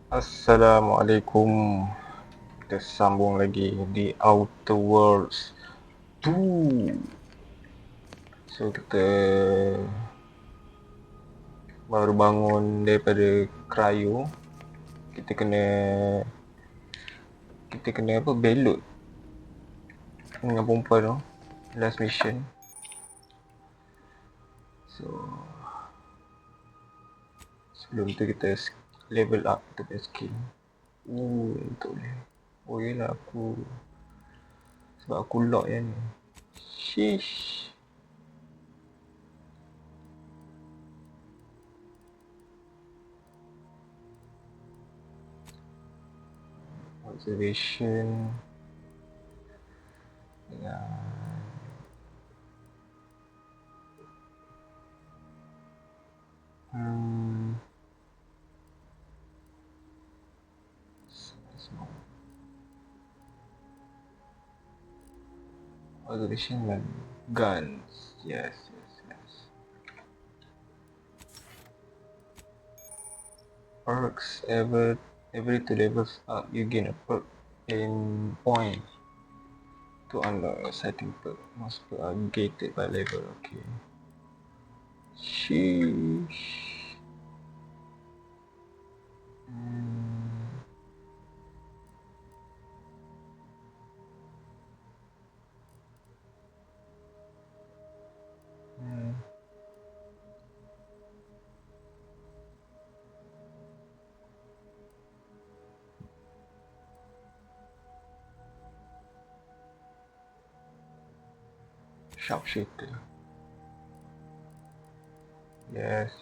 Assalamualaikum. Kita sambung lagi di Outer Worlds 2. So kita baru bangun daripada cryo. Kita kena apa, belot dengan perempuan tu. Last mission. So sebelum tu kita level up kita punya skill. Untuk boleh. Oh yelah sebab aku lock yang ni. Sheesh. Observation dengan observation dengan guns. Yes. Perks. Every 2 levels up you gain a perk in point to unlock a setting perk. Most perk are gated by level. Okay. Sheesh. Sharpshooter. Yes.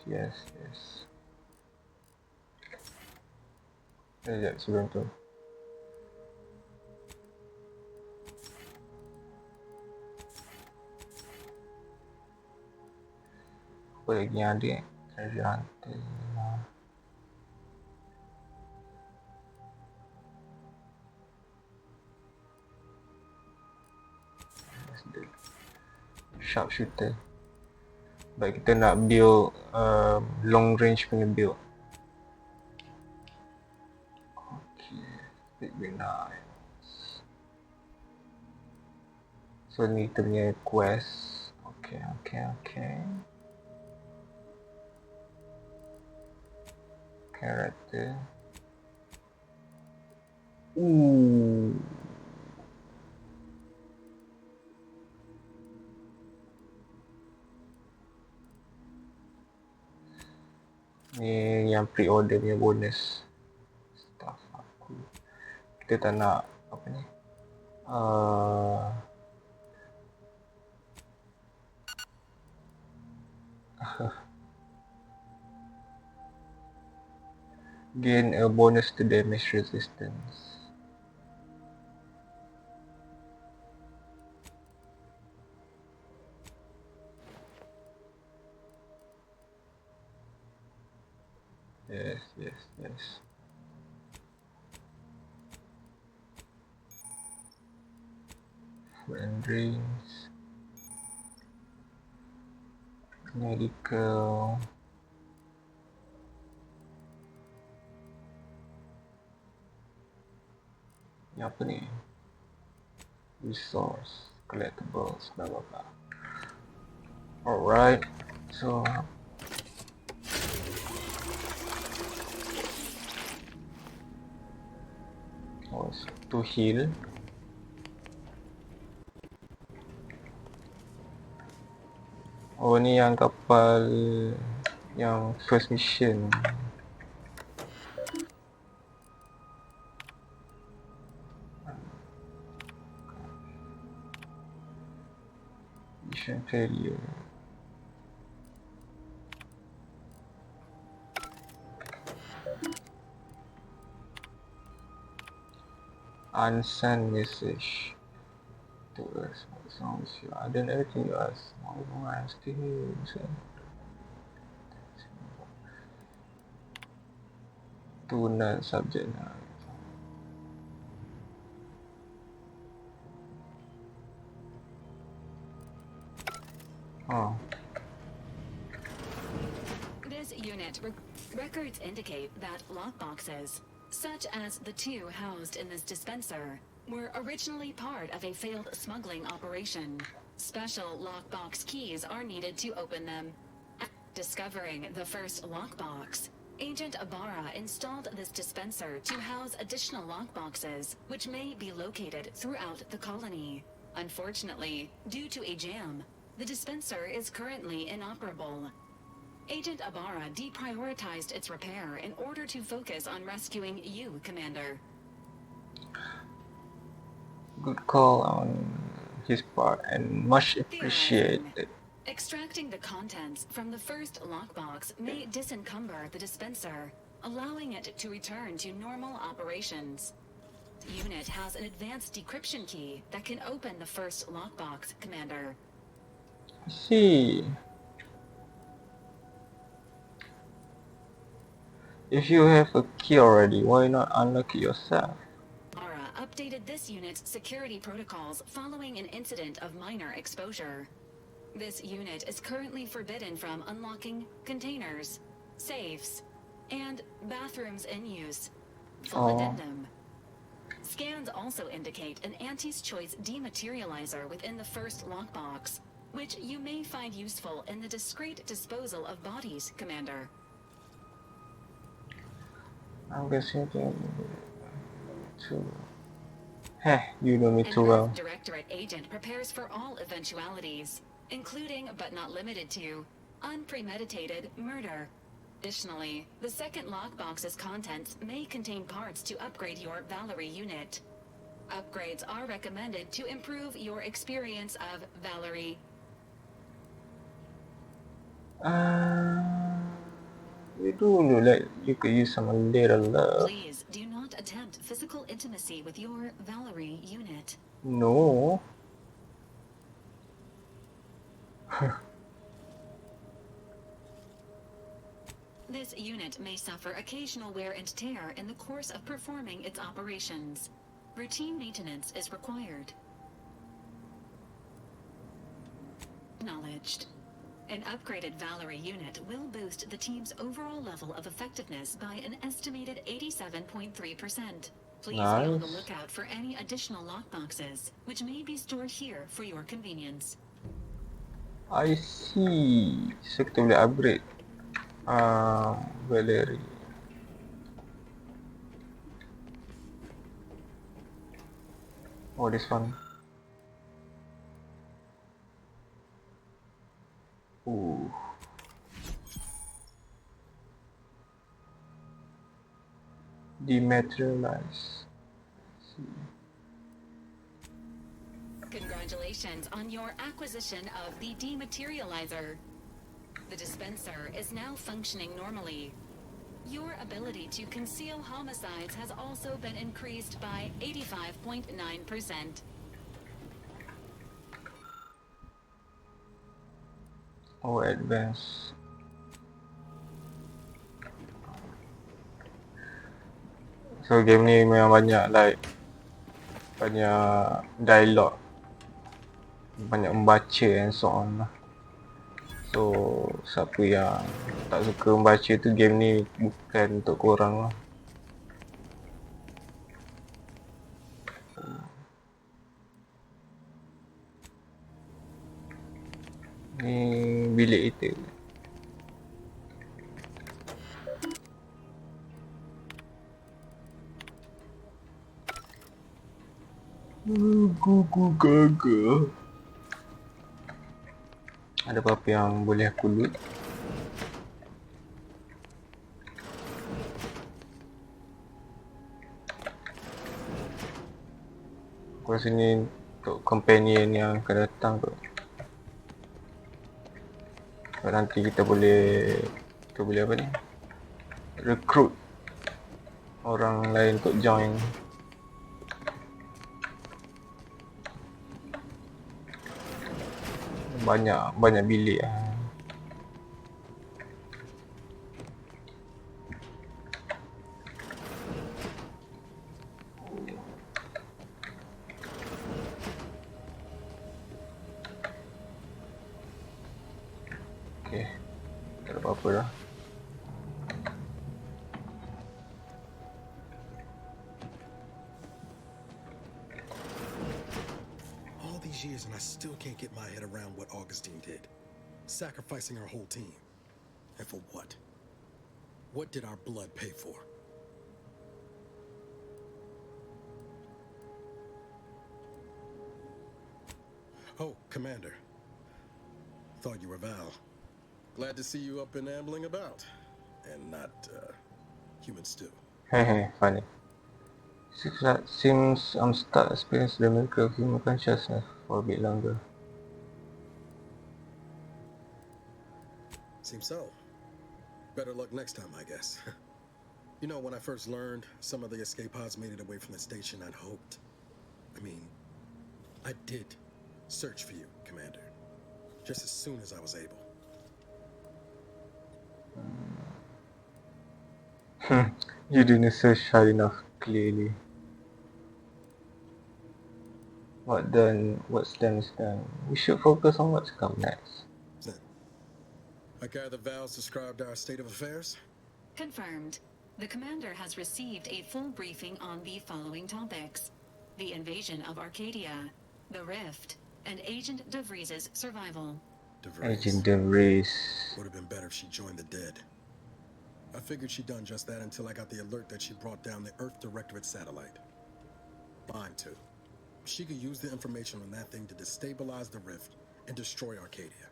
Sekejap sebelum tu. Apa lagi yang ada? Treasure Hunter. Sharpshooter. Baik, kita nak build long range punya build. Okay, big knives. So ni kita punya quest. Okay. Character. Ni yang pre-order punya bonus stuff aku. Kita tak nak apa ni, gain a bonus to damage resistance. Yes. Food and drinks. Medical. Ni apa ni? Resource, collectibles, blah blah blah. Alright, so to heal. Oh ni yang kapal yang first mission. Mission failure. Unsent message to us. What's wrong with you? I done everything you asked. Why I'm still here? Tuna subject now. This unit records indicate that lockboxes such as the two housed in this dispenser, were originally part of a failed smuggling operation. Special lockbox keys are needed to open them. Discovering the first lockbox, Agent Ibarra installed this dispenser to house additional lockboxes, which may be located throughout the colony. Unfortunately, due to a jam, the dispenser is currently inoperable. Agent Ibarra deprioritized its repair in order to focus on rescuing you, Commander. Good call on his part and much Theorizing. appreciated. Extracting the contents from the first lockbox may disencumber the dispenser, allowing it to return to normal operations. The unit has an advanced decryption key that can open the first lockbox, Commander. I see. If you have a key already, why not unlock it yourself? Ibarra updated this unit's security protocols following an incident of minor exposure. This unit is currently forbidden from unlocking containers, safes, and bathrooms in use. Full addendum. Scans also indicate an Auntie's Choice dematerializer within the first lockbox, which you may find useful in the discreet disposal of bodies, Commander. I'm guessing to... Heh, you know me too An well. Directorate agent prepares for all eventualities, including but not limited to unpremeditated murder. Additionally, the second lockbox's contents may contain parts to upgrade your Valerie unit. Upgrades are recommended to improve your experience of Valerie. You do look like you could use some little love. Please do not attempt physical intimacy with your Valerie unit. No. This unit may suffer occasional wear and tear in the course of performing its operations. Routine maintenance is required. Acknowledged. An upgraded Valerie unit will boost the team's overall level of effectiveness by an estimated 87.3%. Please be on the lookout for any additional lockboxes, which may be stored here for your convenience. I see. So kita boleh upgrade Valerie. Oh, this one. Ooh. Dematerialize. Congratulations on your acquisition of the dematerializer. The dispenser is now functioning normally. Your ability to conceal homicides has also been increased by 85.9%. Oh, advance. So game ni memang banyak dialog, banyak membaca and so on lah. So siapa yang tak suka membaca tu, game ni bukan untuk korang lah. Ni bilik kita. Gagal. Ada apa-apa yang boleh aku loot? Aku rasa ni untuk companion yang akan datang kot. So, nanti kita boleh apa ni? Recruit orang lain untuk join. Banyak bilik lah. Okay, tak ada apa-apa dah. these years and I still can't get my head around what Augustine did. Sacrificing our whole team. And for what? What did our blood pay for? Oh, Commander. Thought you were Val. Glad to see you up and ambling about. And not, human stew. Hehe, funny. Seems I'm stuck experiencing the miracle of human consciousness for a bit longer. Seems so. Better luck next time, I guess. You know, when I first learned some of the escape pods made it away from the station, I'd hoped. I did search for you, Commander. Just as soon as I was able. You didn't search hard enough, clearly. What's done is done. We should focus on what's come next. Then, I gather Val's described our state of affairs? Confirmed. The commander has received a full briefing on the following topics: the invasion of Arcadia, the Rift, and Agent DeVries' survival. Agent DeVries. Would have been better if she joined the dead. I figured she'd done just that until I got the alert that she brought down the Earth Directorate satellite. Mine too. She could use the information on that thing to destabilize the Rift and destroy Arcadia.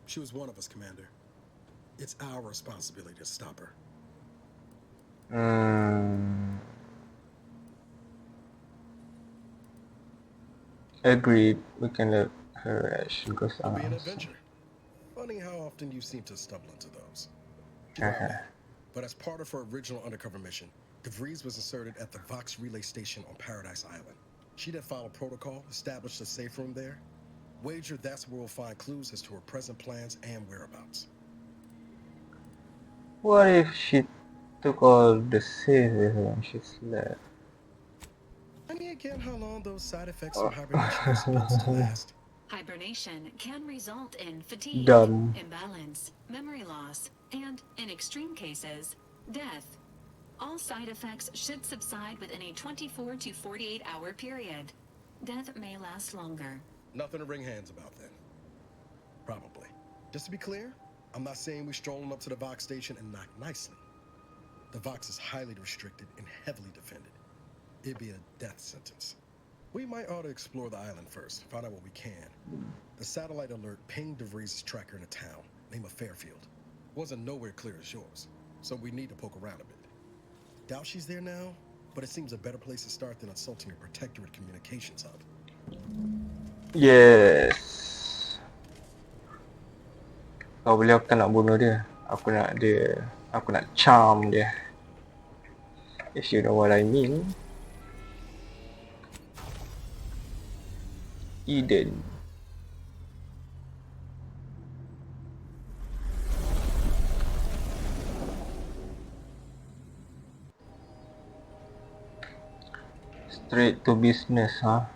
She was one of us, Commander. It's our responsibility to stop her. Agreed. We can let her action go It'll be an on. adventure. Funny how often you seem to stumble into those. You know, but as part of her original undercover mission, DeVries was inserted at the Vox Relay Station on Paradise Island. She'd have followed protocol, established a safe room there. Wager that's where we'll find clues as to her present plans and whereabouts. What if she took all the saves with her and she slept? Again, how long those side effects from hibernation are supposed to last? Hibernation can result in fatigue, Dumb. imbalance, memory loss, and, in extreme cases, death. All side effects should subside within a 24 to 48 hour period. Death may last longer. Nothing to wring hands about then. Probably. Just to be clear, I'm not saying we strolling up to the Vox station and knock nicely. The Vox is highly restricted and heavily defended. It'd be a death sentence. We might ought to explore the island first, find out what we can. The satellite alert pinged DeVries' tracker in a town named Fairfield. Wasn't nowhere clear as yours, so we need to poke around a bit. Doubt she's there now, but it seems a better place to start than assaulting a protectorate communications hub. Yes. Kau boleh, aku tak nak bunuh dia. Aku nak charm dia. If you know what I mean. Eden. Straight to business, huh?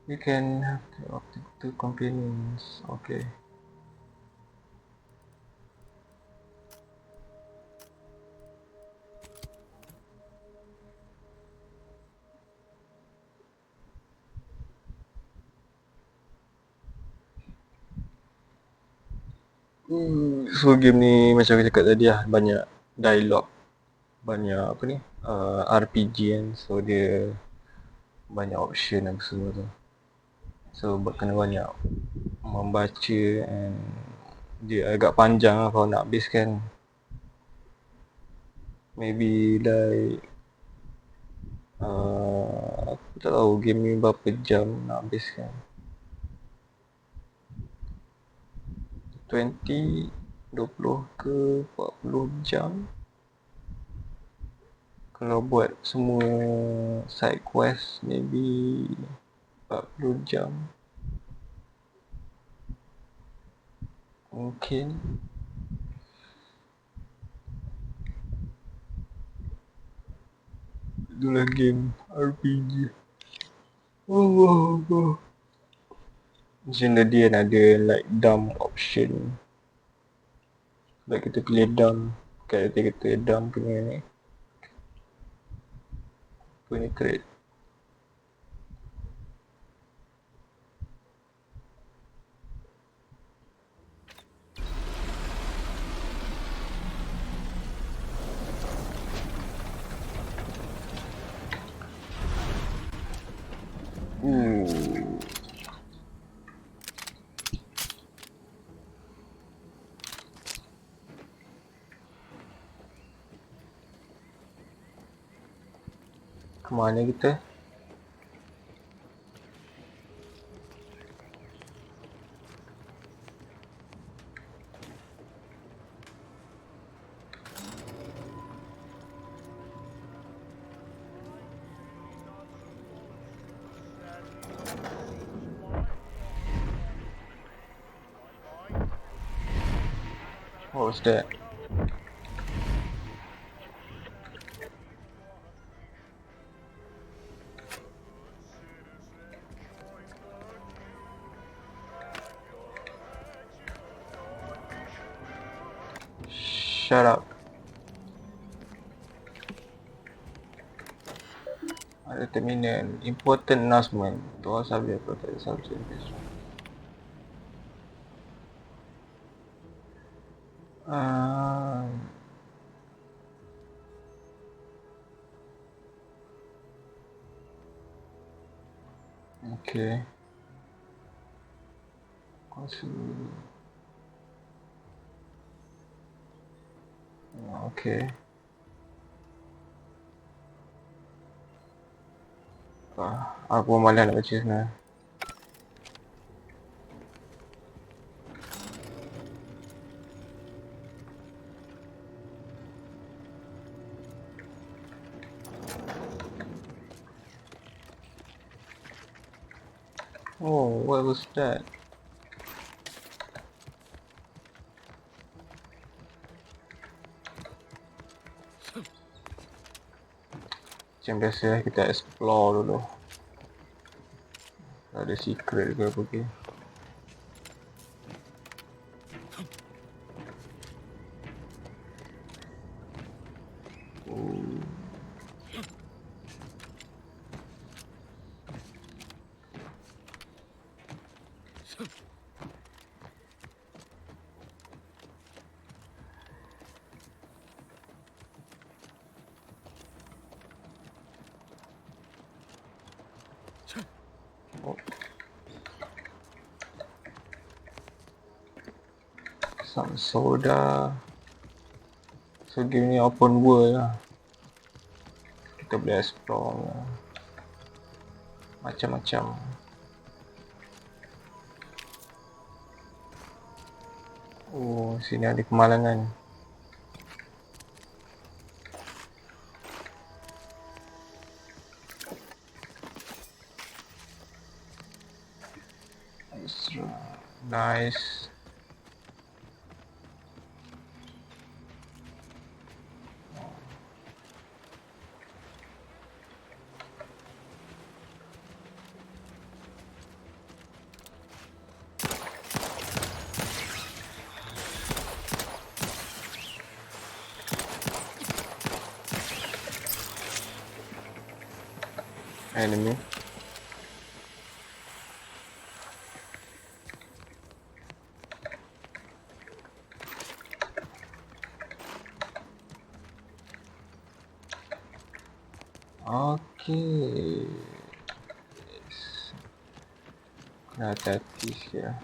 You can have two companions. Okay. So game ni macam aku cakap tadi lah, banyak dialog, banyak apa ni, RPG kan, so dia banyak option apa semua tu. So kena banyak membaca and dia agak panjang lah kalau nak habiskan. Maybe like aku tak tahu game ni berapa jam nak habiskan. 20 ke 40 jam. Kalau buat semua side quest maybe 40 jam. Mungkin. Itulah game RPG. Allah. Macam dia ada like dump option. Sebab kita pilih dump, kata dump punya crate. Kemana kita? What was that? Shut up. Ada terminal. Important announcement. To all subject protect the subject. Okay. Okay. Aku malas nak baca sebenarnya. Oh, what was that? Macam biasa kita explore dulu. Ada secret ke apa ke? Some soda. So game ni open world lah. Kita boleh explore macam-macam. Oh, sini ada kemalangan. Nice. Enemy. Okay. Kena hati-hati sikit lah.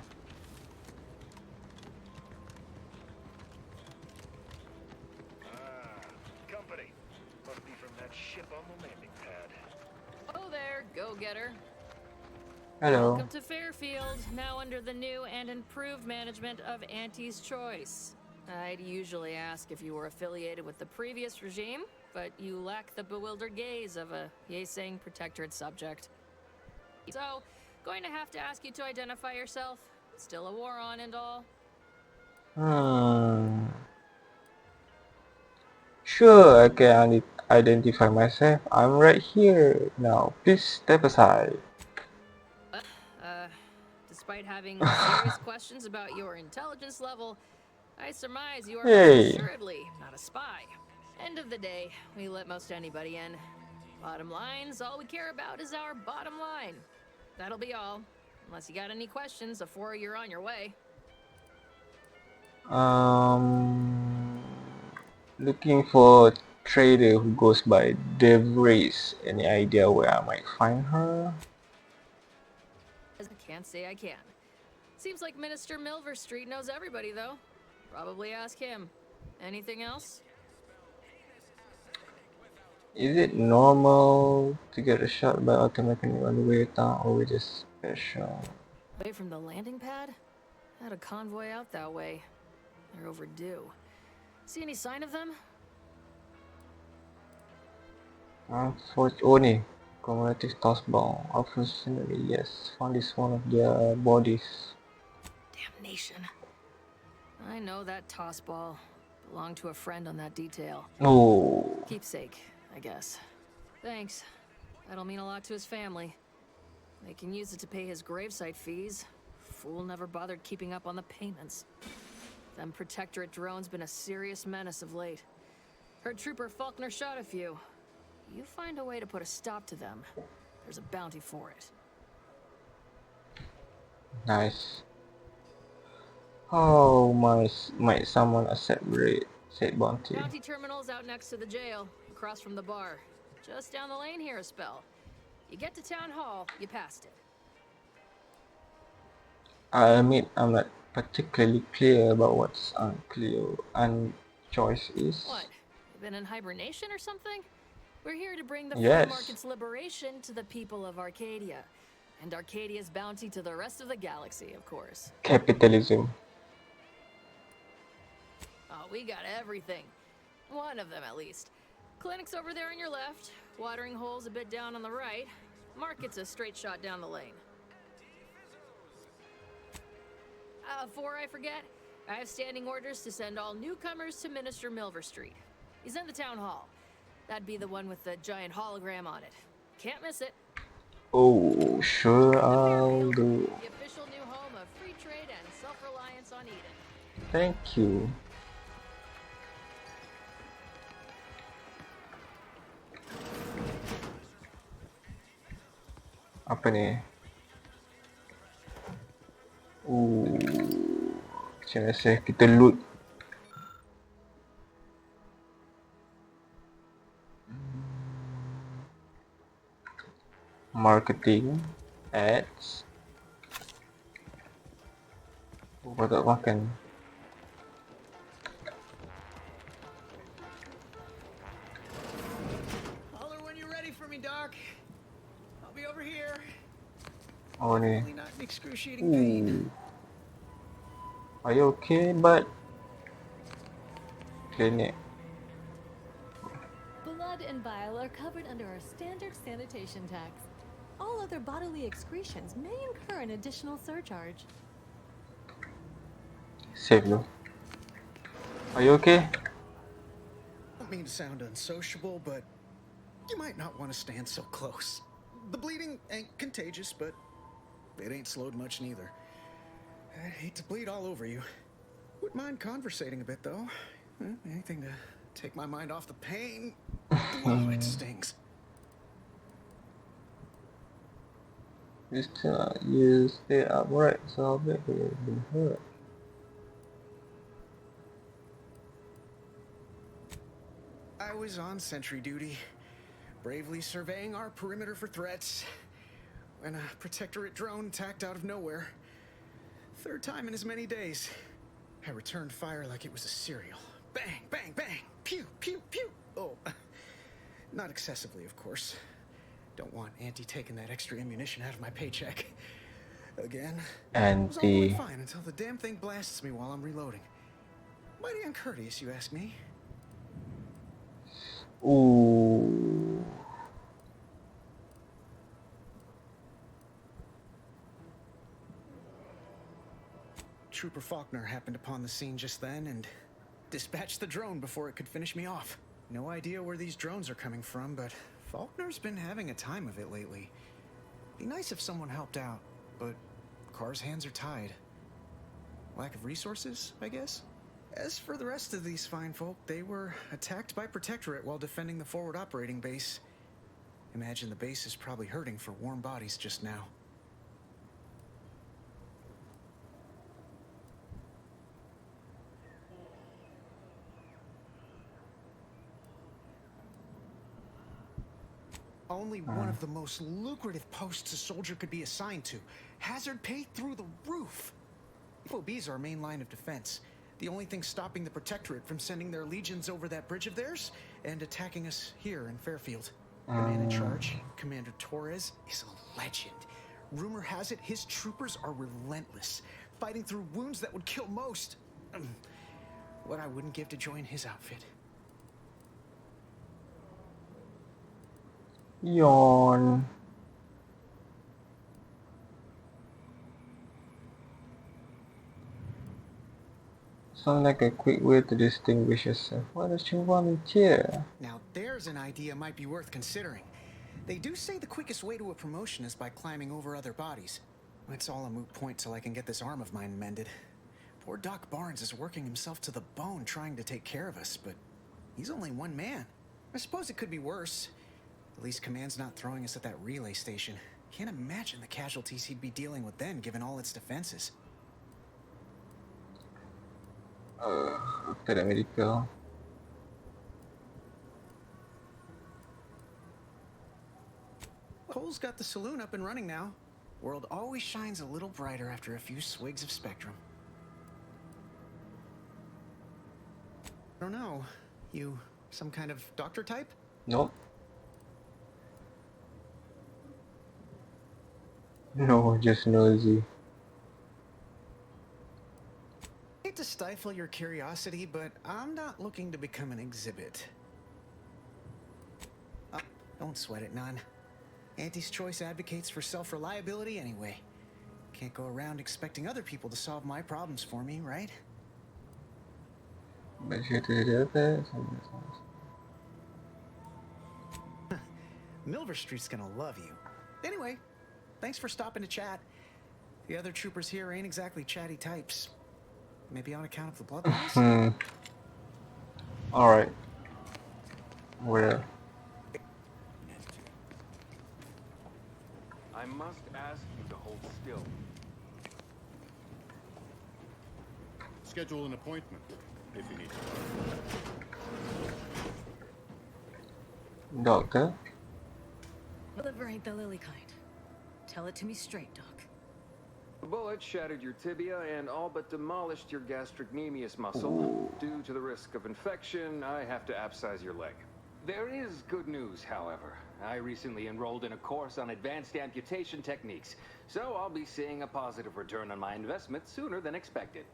Company. Must be from that ship on the landing pad. Oh there, go-getter. Hello. Welcome to Fairfield, now under the new and improved management of Auntie's Choice. I'd usually ask if you were affiliated with the previous regime, but you lack the bewildered gaze of a yay-saying protectorate subject. So, going to have to ask you to identify yourself. Still a war on and all. Sure, I can identify myself. I'm right here now. Please step aside. Despite having serious questions about your intelligence level, I surmise you are most Hey. assuredly not a spy. End of the day, we let most anybody in. Bottom lines, all we care about is our bottom line. That'll be all. Unless you got any questions before you're on your way. Looking for a trader who goes by Dev Race. Any idea where I might find her? I can't say I can. Seems like Minister Milver Street knows everybody, though. Probably ask him. Anything else? Is it normal to get a shot by automatically on the way down, or is it special? Away from the landing pad? Had a convoy out that way. They're overdue. See any sign of them? Unfortunately, cumulative tossball. Unfortunately, yes. Found this one of their bodies. Damnation. I know that toss ball. Belonged to a friend on that detail. Oh. Keepsake, I guess. Thanks. That'll mean a lot to his family. They can use it to pay his gravesite fees. Fool never bothered keeping up on the payments. Them Protectorate drones been a serious menace of late. Heard Trooper Faulkner shot a few. You find a way to put a stop to them, there's a bounty for it. Nice. Oh, might someone accept rate said bounty? Bounty terminal's out next to the jail, across from the bar. Just down the lane here a spell. You get to Town Hall, you passed it. I admit I'm not particularly clear about what's unclear and choice is. What? You been in hibernation or something? We're here to bring the Yes. free market's liberation to the people of Arcadia. And Arcadia's bounty to the rest of the galaxy, of course. Capitalism. Oh, we got everything. One of them, at least. Clinic's over there on your left. Watering hole's a bit down on the right. Market's a straight shot down the lane. Before I forget, I have standing orders to send all newcomers to Minister Milver Street. He's in the town hall. That'd be the one with the giant hologram on it. Can't miss it. Oh, sure I'll do. The official new home of free trade and self-reliance on Eden. Thank you. Apa ni? Macam biasa kita loot. Marketing, ads. Kau tak makan. Holler when you're ready for me, Doc. I'll be over here. Oh ni. Really not in excruciating pain. Are you okay, bud? Clinic. Blood and bile are covered under our standard sanitation tax. All other bodily excretions may incur an additional surcharge. Save you. Are you okay? I don't mean to sound unsociable, but you might not want to stand so close. The bleeding ain't contagious, but it ain't slowed much neither. I'd hate to bleed all over you. Wouldn't mind conversating a bit, though. Anything to take my mind off the pain. Oh, it stings. You stay upright, so I'll bet you've been hurt. I was on sentry duty, bravely surveying our perimeter for threats, when a Protectorate drone attacked out of nowhere. Third time in as many days. I returned fire like it was a cereal. Bang, bang, bang! Pew, pew, pew! Oh, not excessively, of course. Don't want Auntie taking that extra ammunition out of my paycheck. Again. It was all going fine until the damn thing blasts me while I'm reloading. Mighty uncourteous, you ask me. Ooh. Trooper Faulkner happened upon the scene just then and dispatched the drone before it could finish me off. No idea where these drones are coming from, but Faulkner's been having a time of it lately. Be nice if someone helped out, but Car's hands are tied. Lack of resources, I guess? As for the rest of these fine folk, they were attacked by Protectorate while defending the forward operating base. Imagine the base is probably hurting for warm bodies just now. Only one of the most lucrative posts a soldier could be assigned to. Hazard pay through the roof. FOB's our main line of defense. The only thing stopping the Protectorate from sending their legions over that bridge of theirs and attacking us here in Fairfield. The man in charge, Commander Torres, is a legend. Rumor has it his troopers are relentless, fighting through wounds that would kill most. What I wouldn't give to join his outfit. Yawn. Sounds like a quick way to distinguish yourself. Why don't you volunteer? Now there's an idea might be worth considering. They do say the quickest way to a promotion is by climbing over other bodies. It's all a moot point till I can get this arm of mine mended. Poor Doc Barnes is working himself to the bone trying to take care of us, but he's only one man. I suppose it could be worse. At least Command's not throwing us at that relay station. Can't imagine the casualties he'd be dealing with then, given all its defenses. After the medical. Cole's got the saloon up and running now. World always shines a little brighter after a few swigs of Spectrum. I don't know. You some kind of doctor type? Nope. No, just nosy. Hate to stifle your curiosity, but I'm not looking to become an exhibit. Don't sweat it, none. Auntie's Choice advocates for self-reliability anyway. Can't go around expecting other people to solve my problems for me, right? But you have to do that. Milver Street's gonna love you. Anyway, thanks for stopping to chat. The other troopers here ain't exactly chatty types. Maybe on account of the blood loss? Alright. Where? I must ask you to hold still. Schedule an appointment if you need to. Doctor? Liver ain't the lily kind. Tell it to me straight, Doc. The bullet shattered your tibia and all but demolished your gastrocnemius muscle. Ooh. Due to the risk of infection, I have to abscise your leg. There is good news, however. I recently enrolled in a course on advanced amputation techniques, so I'll be seeing a positive return on my investment sooner than expected.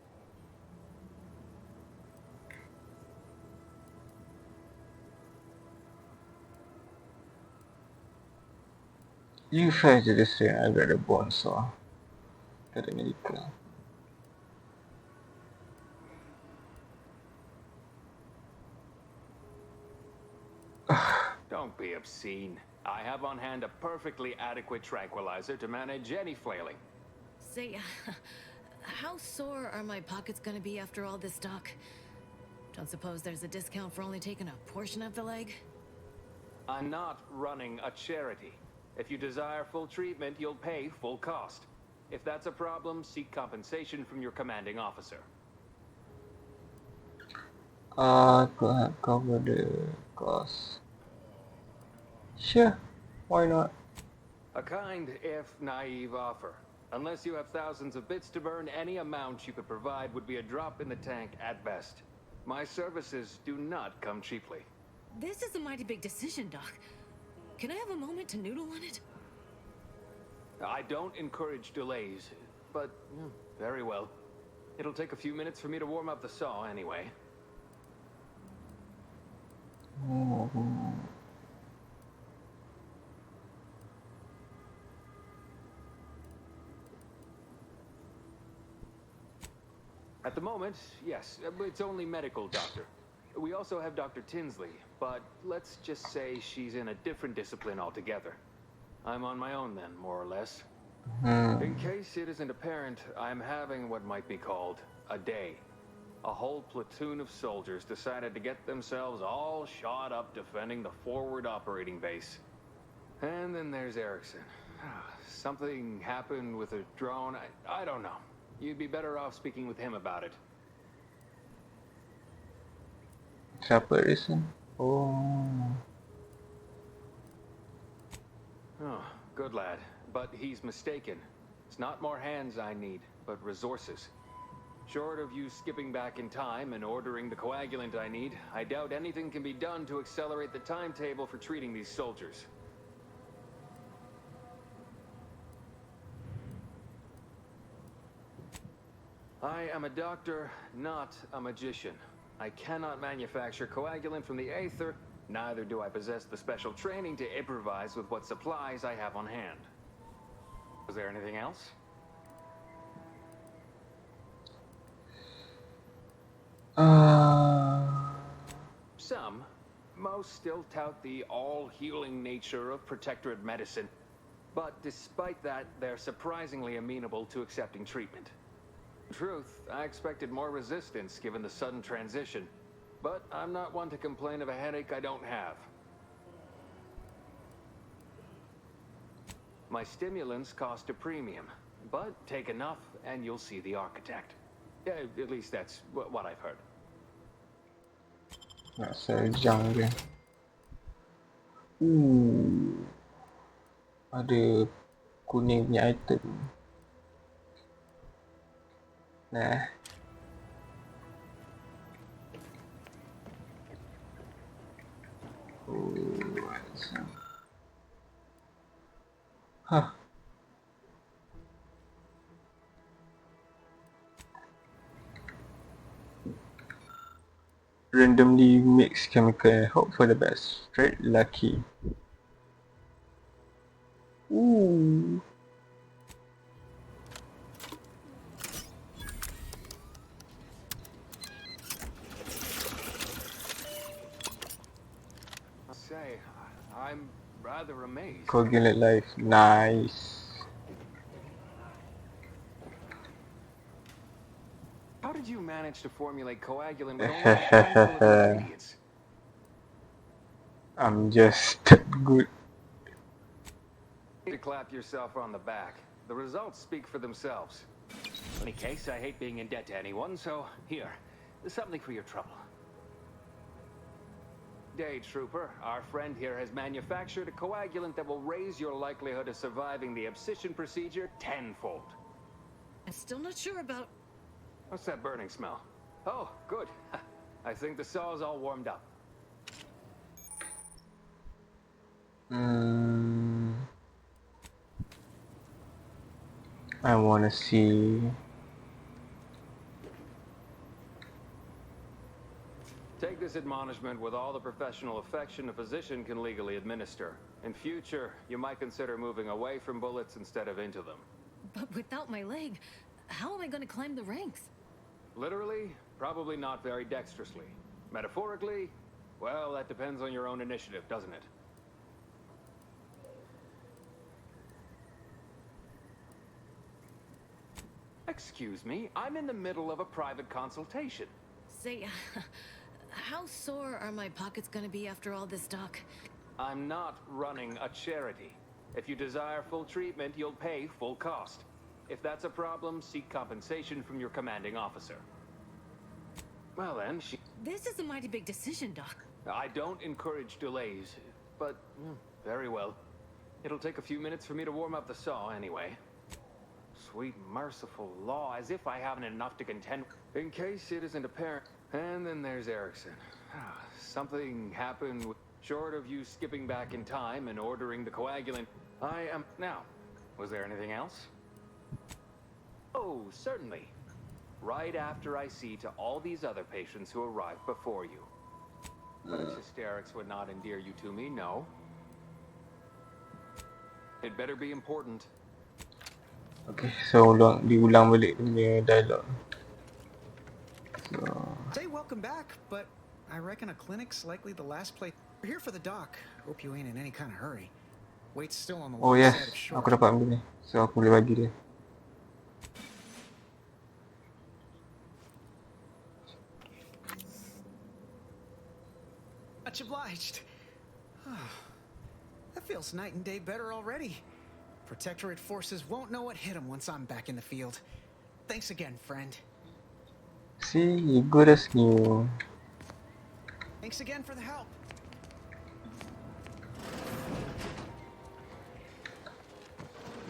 You fetch this thing, I got a bone saw. Got a medical. Don't be obscene. I have on hand a perfectly adequate tranquilizer to manage any flailing. Say, how sore are my pockets gonna be after all this, Doc? Don't suppose there's a discount for only taking a portion of the leg? I'm not running a charity. If you desire full treatment, you'll pay full cost. If that's a problem, seek compensation from your commanding officer. Cover the cost. Sure, why not? A kind, if naive offer. Unless you have thousands of bits to burn, any amount you could provide would be a drop in the tank at best. My services do not come cheaply. This is a mighty big decision, Doc. Can I have a moment to noodle on it? I don't encourage delays, but very well. It'll take a few minutes for me to warm up the saw anyway. At the moment, yes, it's only medical, Doctor. We also have Dr. Tinsley, but let's just say she's in a different discipline altogether. I'm on my own then, more or less. In case it isn't apparent, I'm having what might be called a day. A whole platoon of soldiers decided to get themselves all shot up defending the forward operating base. And then there's Erickson. Something happened with a drone. I don't know. You'd be better off speaking with him about it. Siapa Edison? Oh. Oh, good lad. But he's mistaken. It's not more hands I need, but resources. Short of you skipping back in time and ordering the coagulant I need, I doubt anything can be done to accelerate the timetable for treating these soldiers. I am a doctor, not a magician. I cannot manufacture coagulant from the aether, neither do I possess the special training to improvise with what supplies I have on hand. Was there anything else? Some. Most still tout the all-healing nature of protectorate medicine. But despite that, they're surprisingly amenable to accepting treatment. In truth, I expected more resistance given the sudden transition. But I'm not one to complain of a headache I don't have. My stimulants cost a premium, but take enough and you'll see the architect. At least that's what I've heard. Nak sejang dia. Ada kuning punya item. Nah. Huh. Randomly mix chemical and hope for the best. Straight lucky. Ooh. Say, I'm rather amazed. Coagulant life. Nice. How did you manage to formulate coagulant with only a handful of ingredients? I'm just good. To clap yourself on the back. The results speak for themselves. In any case, I hate being in debt to anyone, so here, there's something for your trouble. Day Trooper, our friend here has manufactured a coagulant that will raise your likelihood of surviving the abscission procedure tenfold. I'm still not sure about... What's that burning smell? Oh, good. I think the saw's all warmed up. I wanna see. Take this admonishment with all the professional affection a physician can legally administer. In future, you might consider moving away from bullets instead of into them. But without my leg, how am I going to climb the ranks? Literally, probably not very dexterously. Metaphorically, well, that depends on your own initiative, doesn't it? Excuse me, I'm in the middle of a private consultation. Say, how sore are my pockets going to be after all this, Doc? I'm not running a charity. If you desire full treatment, you'll pay full cost. If that's a problem, seek compensation from your commanding officer. Well then, This is a mighty big decision, Doc. I don't encourage delays, but very well. It'll take a few minutes for me to warm up the saw anyway. Sweet merciful law, as if I haven't enough to contend with. In case it isn't apparent. And then there's Erickson. Something happened short of you skipping back in time and ordering the coagulant. I am... Now, was there anything else? Oh, certainly. Right after I see to all these other patients who arrived before you. But hysterics would not endear you to me, no. It better be important. Okay, so diulang balik punya dialogue. So, Say welcome back, but I reckon a clinic's likely the last place. We're here for the doc. Hope you ain't in any kind of hurry. Wait's still on the oh long yes, side of short. aku dapat ambil ni. So aku boleh bagi dia. Much obliged. That feels night and day better already. Protectorate forces won't know what hit them once I'm back in the field. Thanks again, friend. See, you good as new. Thanks again for the help.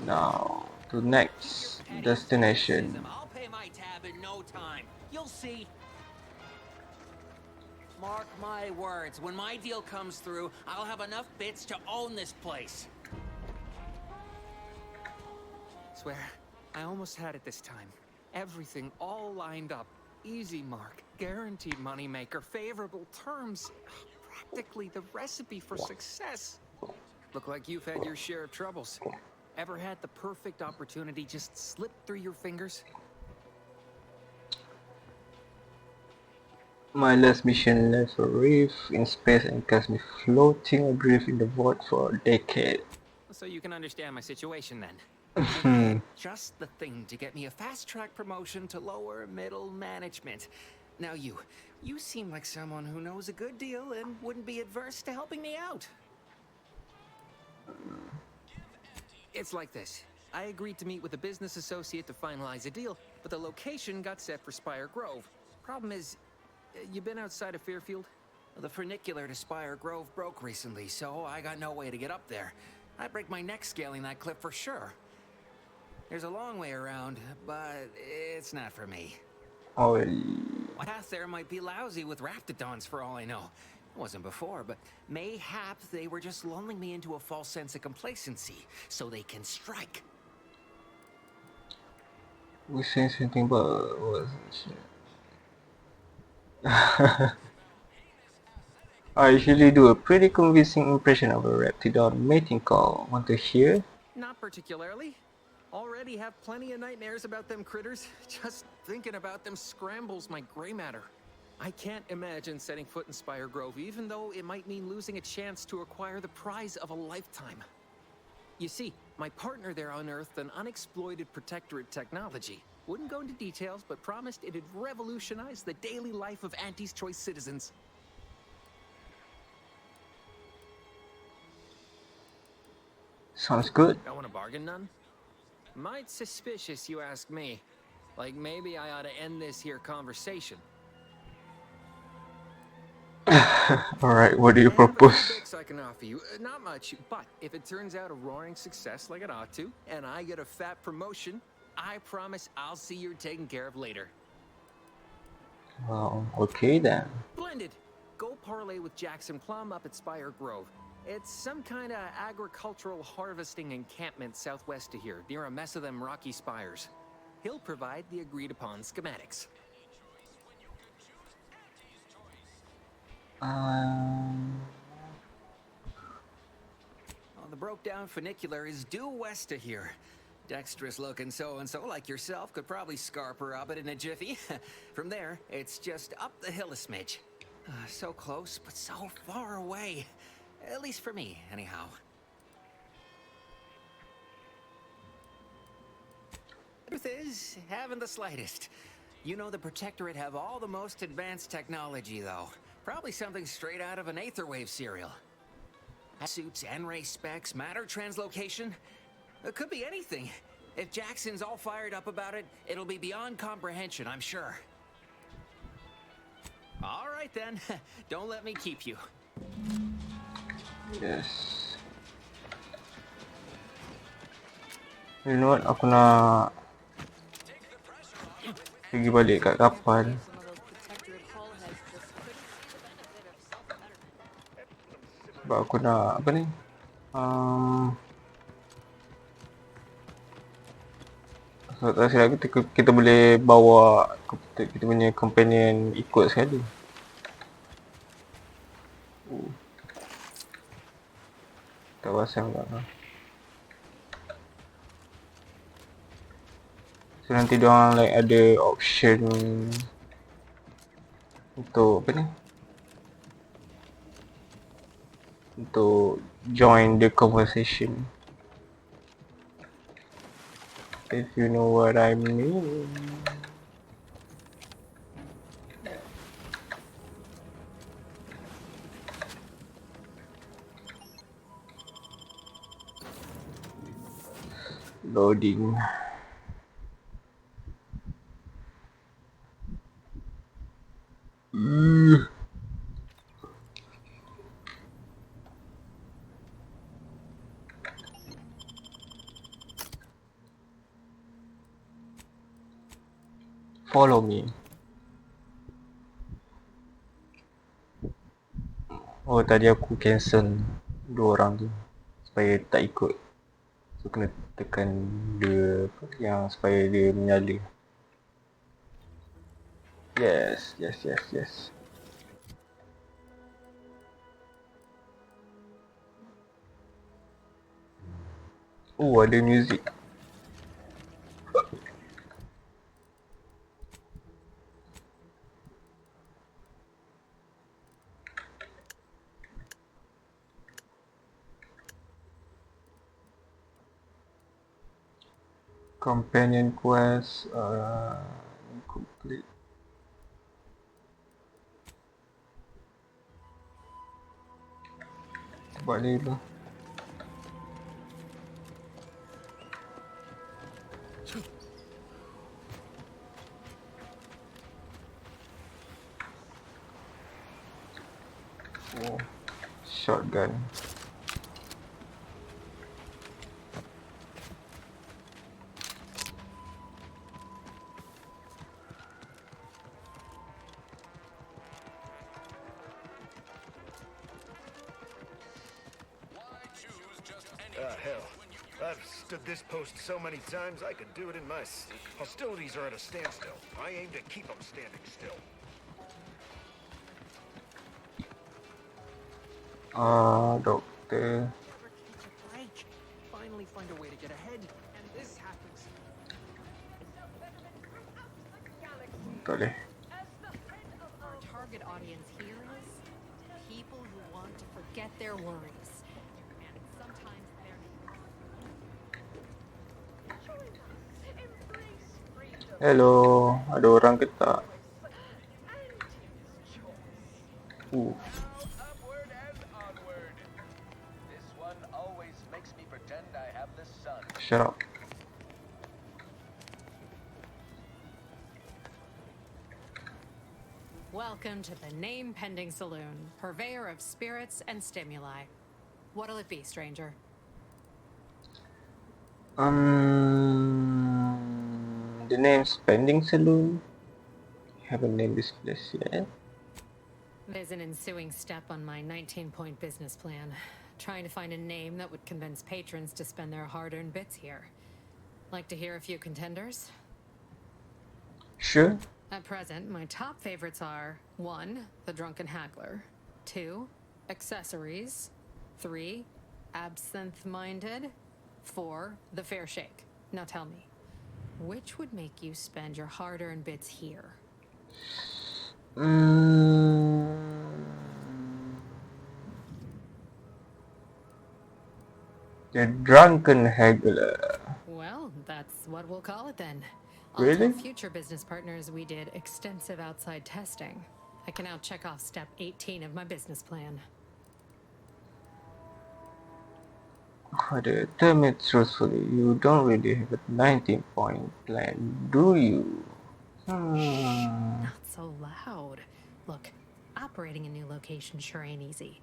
Now to next destination. I'll pay my tab in no time. You'll see. Mark my words, when my deal comes through, I'll have enough bits to own this place. Swear, I almost had it this time. Everything all lined up. Easy mark, guaranteed moneymaker, favorable terms. Practically the recipe for success. Look like you've had your share of troubles. Ever had the perfect opportunity just slip through your fingers? My last mission left a reef in space and cast me floating adrift in the void for a decade. So you can understand my situation then. I had just the thing to get me a fast-track promotion to lower middle management. Now you seem like someone who knows a good deal and wouldn't be adverse to helping me out. It's like this. I agreed to meet with a business associate to finalize a deal, but the location got set for Spire Grove. Problem is, you been outside of Fairfield? The funicular to Spire Grove broke recently, so I got no way to get up there. I'd break my neck scaling that cliff for sure. There's a long way around, but it's not for me. Oh, My path there might be lousy with raptidons for all I know. It wasn't before, but mayhap they were just lulling me into a false sense of complacency so they can strike. we saying something about what was it? I usually do a pretty convincing impression of a raptidon mating call. Want to hear? Not particularly. Already have plenty of nightmares about them critters. Just thinking about them scrambles my gray matter. I can't imagine setting foot in Spire Grove, even though it might mean losing a chance to acquire the prize of a lifetime. You see, my partner there unearthed an unexploited protectorate technology. Wouldn't go into details, but promised it'd revolutionize the daily life of Auntie's Choice citizens. Sounds good. Don't want to bargain none? Might suspicious, you ask me. Like maybe I ought to end this here conversation. Alright, what do you I have a few propose? bits I can offer you. Not much, but if it turns out a roaring success like it ought to, and I get a fat promotion, I promise I'll see you're taken care of later. Well, okay then. Splendid. Go parlay with Jackson Plum up at Spire Grove. It's some kind of agricultural harvesting encampment southwest of here, near a mess of them rocky spires. He'll provide the agreed upon schematics. The broke down funicular is due west of here. Dexterous looking so-and-so like yourself could probably scarp her up it in a jiffy. From there, it's just up the hill a smidge. So close, but so far away. At least for me, anyhow. Truth is, haven't the slightest. You know the Protectorate have all the most advanced technology, though. Probably something straight out of an Aetherwave serial. Suits, N-ray specs, matter translocation. It could be anything. If Jackson's all fired up about it, it'll be beyond comprehension, I'm sure. All right then, don't let me keep you. Yes. You know what? Aku nak pergi balik kat kapal. Some of those protectorate hull heads just couldn't see the benefit of self-betterment. Sebab aku nak apa ni? So, tak silap kita boleh bawa kita punya companion ikut sekali. Tak pasang tak. So nanti diorang like ada option untuk apa ni? Untuk join the conversation. If you know what I mean. Loading. Follow me. Oh, tadi aku cancel dua orang tu supaya tak ikut. So kena tekan dia apa, yang supaya dia menyala. Yes, yes, yes, yes. Oh, ada music. Companion quest complete. Buat label. Oh, shotgun. Hell. I've stood this post so many times I could do it in my sleep. Hostilities are at a standstill. I aim to keep them standing still. Doctor. Finally find a way to get ahead, and this happens. Tak boleh. Our target audience here is people who want to forget their worries. And sometimes they're... Hello, ada orang ke tak? Upward and onward. This one always makes me pretend I have the sun. Shut up. Welcome to the Name Pending Saloon, purveyor of spirits and stimuli. What'll it be, stranger? The name's Pending Saloon. Haven't named this place yet. There's an ensuing step on my 19-point business plan. Trying to find a name that would convince patrons to spend their hard-earned bits here. Like to hear a few contenders? Sure. At present, my top favorites are 1. The Drunken Haggler, 2. Accessories, 3. Absinthe-Minded, 4. The Fair Shake. Now tell me, which would make you spend your hard-earned bits here? The Drunken Haggler. Well, that's what we'll call it then. Really? I'll tell future business partners we did extensive outside testing. I can now check off step 18 of my business plan. Tell me truthfully, you don't really have a 19-point plan, do you? Not so loud. Look, operating a new location sure ain't easy.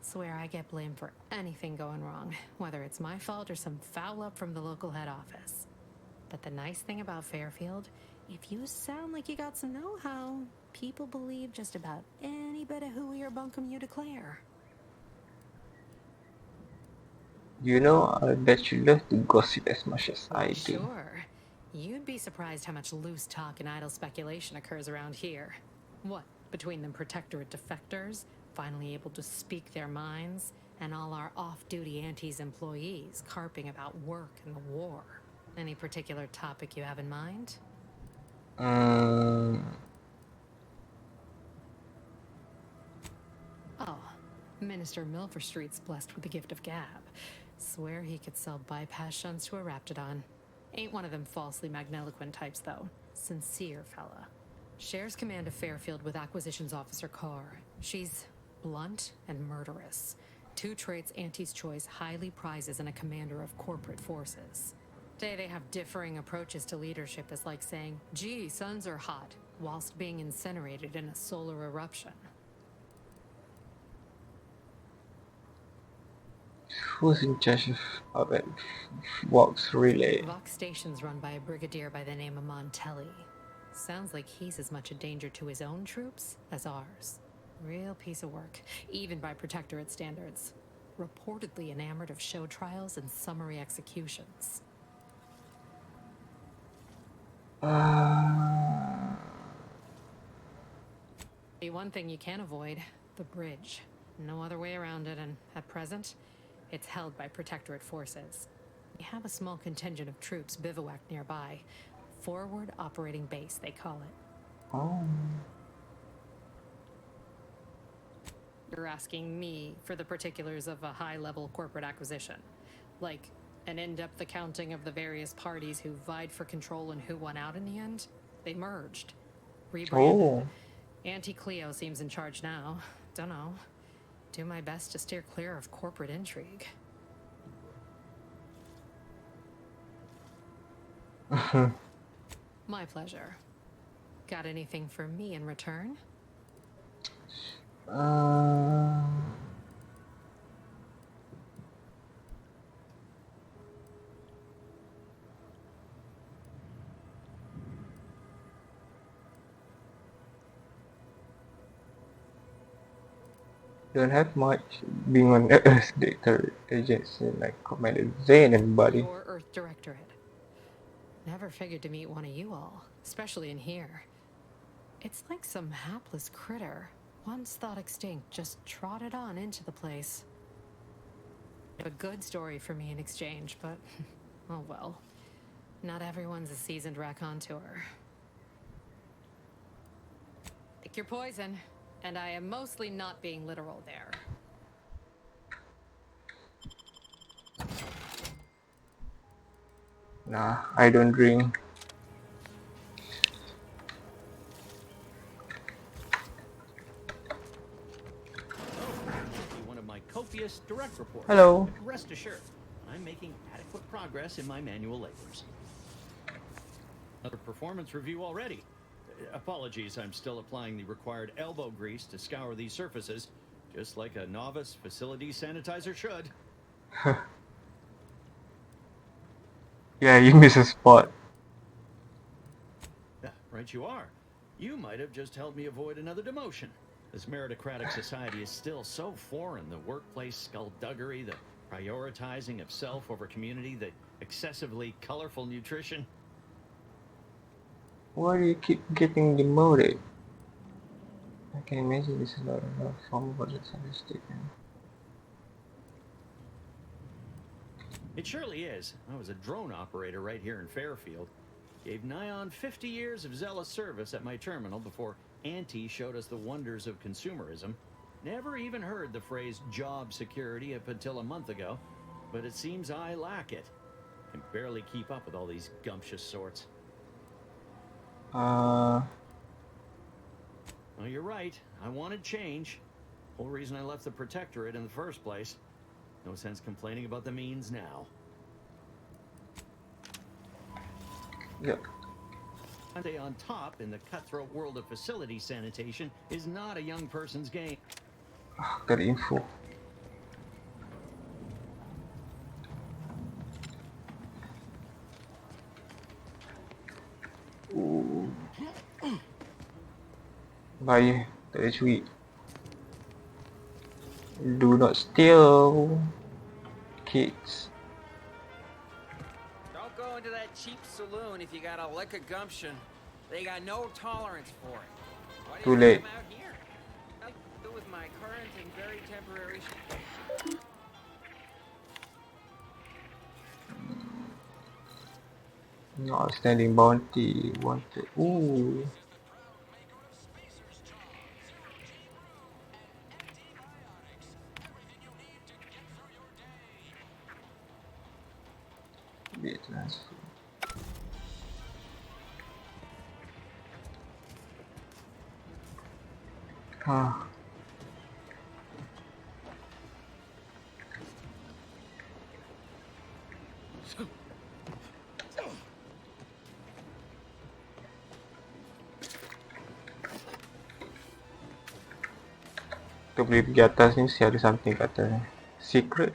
Swear I get blamed for anything going wrong, whether it's my fault or some foul up from the local head office. But the nice thing about Fairfield, if you sound like you got some know-how, people believe just about any bit of hooey or bunkum you declare. You know, I bet you love to gossip as much as I do. Sure. You'd be surprised how much loose talk and idle speculation occurs around here. What, between them protectorate defectors, finally able to speak their minds, and all our off-duty Antes employees carping about work and the war. Any particular topic you have in mind? Oh, Minister Milford Street's blessed with the gift of gab. Swear he could sell bypass shunts to a Raptidon. Ain't one of them falsely magniloquent types, though. Sincere fella. Shares command of Fairfield with Acquisitions Officer Carr. She's blunt and murderous. Two traits Auntie's Choice highly prizes in a commander of corporate forces. Say they have differing approaches to leadership is like saying, gee, suns are hot, whilst being incinerated in a solar eruption. Who's in charge of it? Vox Relay. Vox Station's run by a brigadier by the name of Montelli. Sounds like he's as much a danger to his own troops as ours. Real piece of work, even by Protectorate standards. Reportedly enamored of show trials and summary executions. The one thing you can't avoid, the bridge. No other way around it, and at present, it's held by Protectorate forces. We have a small contingent of troops bivouacked nearby. Forward Operating Base, they call it. Oh. You're asking me for the particulars of a high-level corporate acquisition. Like, an in-depth accounting of the various parties who vied for control and who won out in the end? They merged. Rebranded. Oh. Auntie Cleo seems in charge now. Dunno. Do my best to steer clear of corporate intrigue. My pleasure. Got anything for me in return? Don't have much being on Earth data agency like Commander Zane and Buddy. Your Earth Directorate. Never figured to meet one of you all, especially in here. It's like some hapless critter, once thought extinct, just trotted on into the place. A good story for me in exchange, but oh well. Not everyone's a seasoned raconteur. Pick your poison, and I am mostly not being literal there. Nah, I don't drink. One of my copious direct reports. Hello. Rest assured, I'm making adequate progress in my manual labors. Another performance review already. Apologies, I'm still applying the required elbow grease to scour these surfaces, just like a novice facility sanitizer should. Yeah, you miss a spot. Right you are. You might have just helped me avoid another demotion. This meritocratic society is still so foreign. The workplace skullduggery, the prioritizing of self over community, the excessively colorful nutrition. Why do you keep getting demoted? I can imagine this is not enough form of the statement. It surely is. I was a drone operator right here in Fairfield. Gave nigh on 50 years of zealous service at my terminal before Auntie showed us the wonders of consumerism. Never even heard the phrase job security up until a month ago, but it seems I lack it. Can barely keep up with all these gumptious sorts. Well, you're right. I wanted change. Whole reason I left the Protectorate in the first place. No sense complaining about the means now. Yep. Stay on top in the cutthroat world of facility sanitation is not a young person's game. Got info. Bye. That's sweet. Do not steal, kids. Don't go into that cheap saloon if you got a lick of gumption. They got no tolerance for it. Why Too do late. you come out here? Nothing to do with my current and very temporary. No outstanding bounty wanted. Ooh. Be transferred. Ah, kita boleh pergi atas ni, mesti ada something kat atas ni. Secret.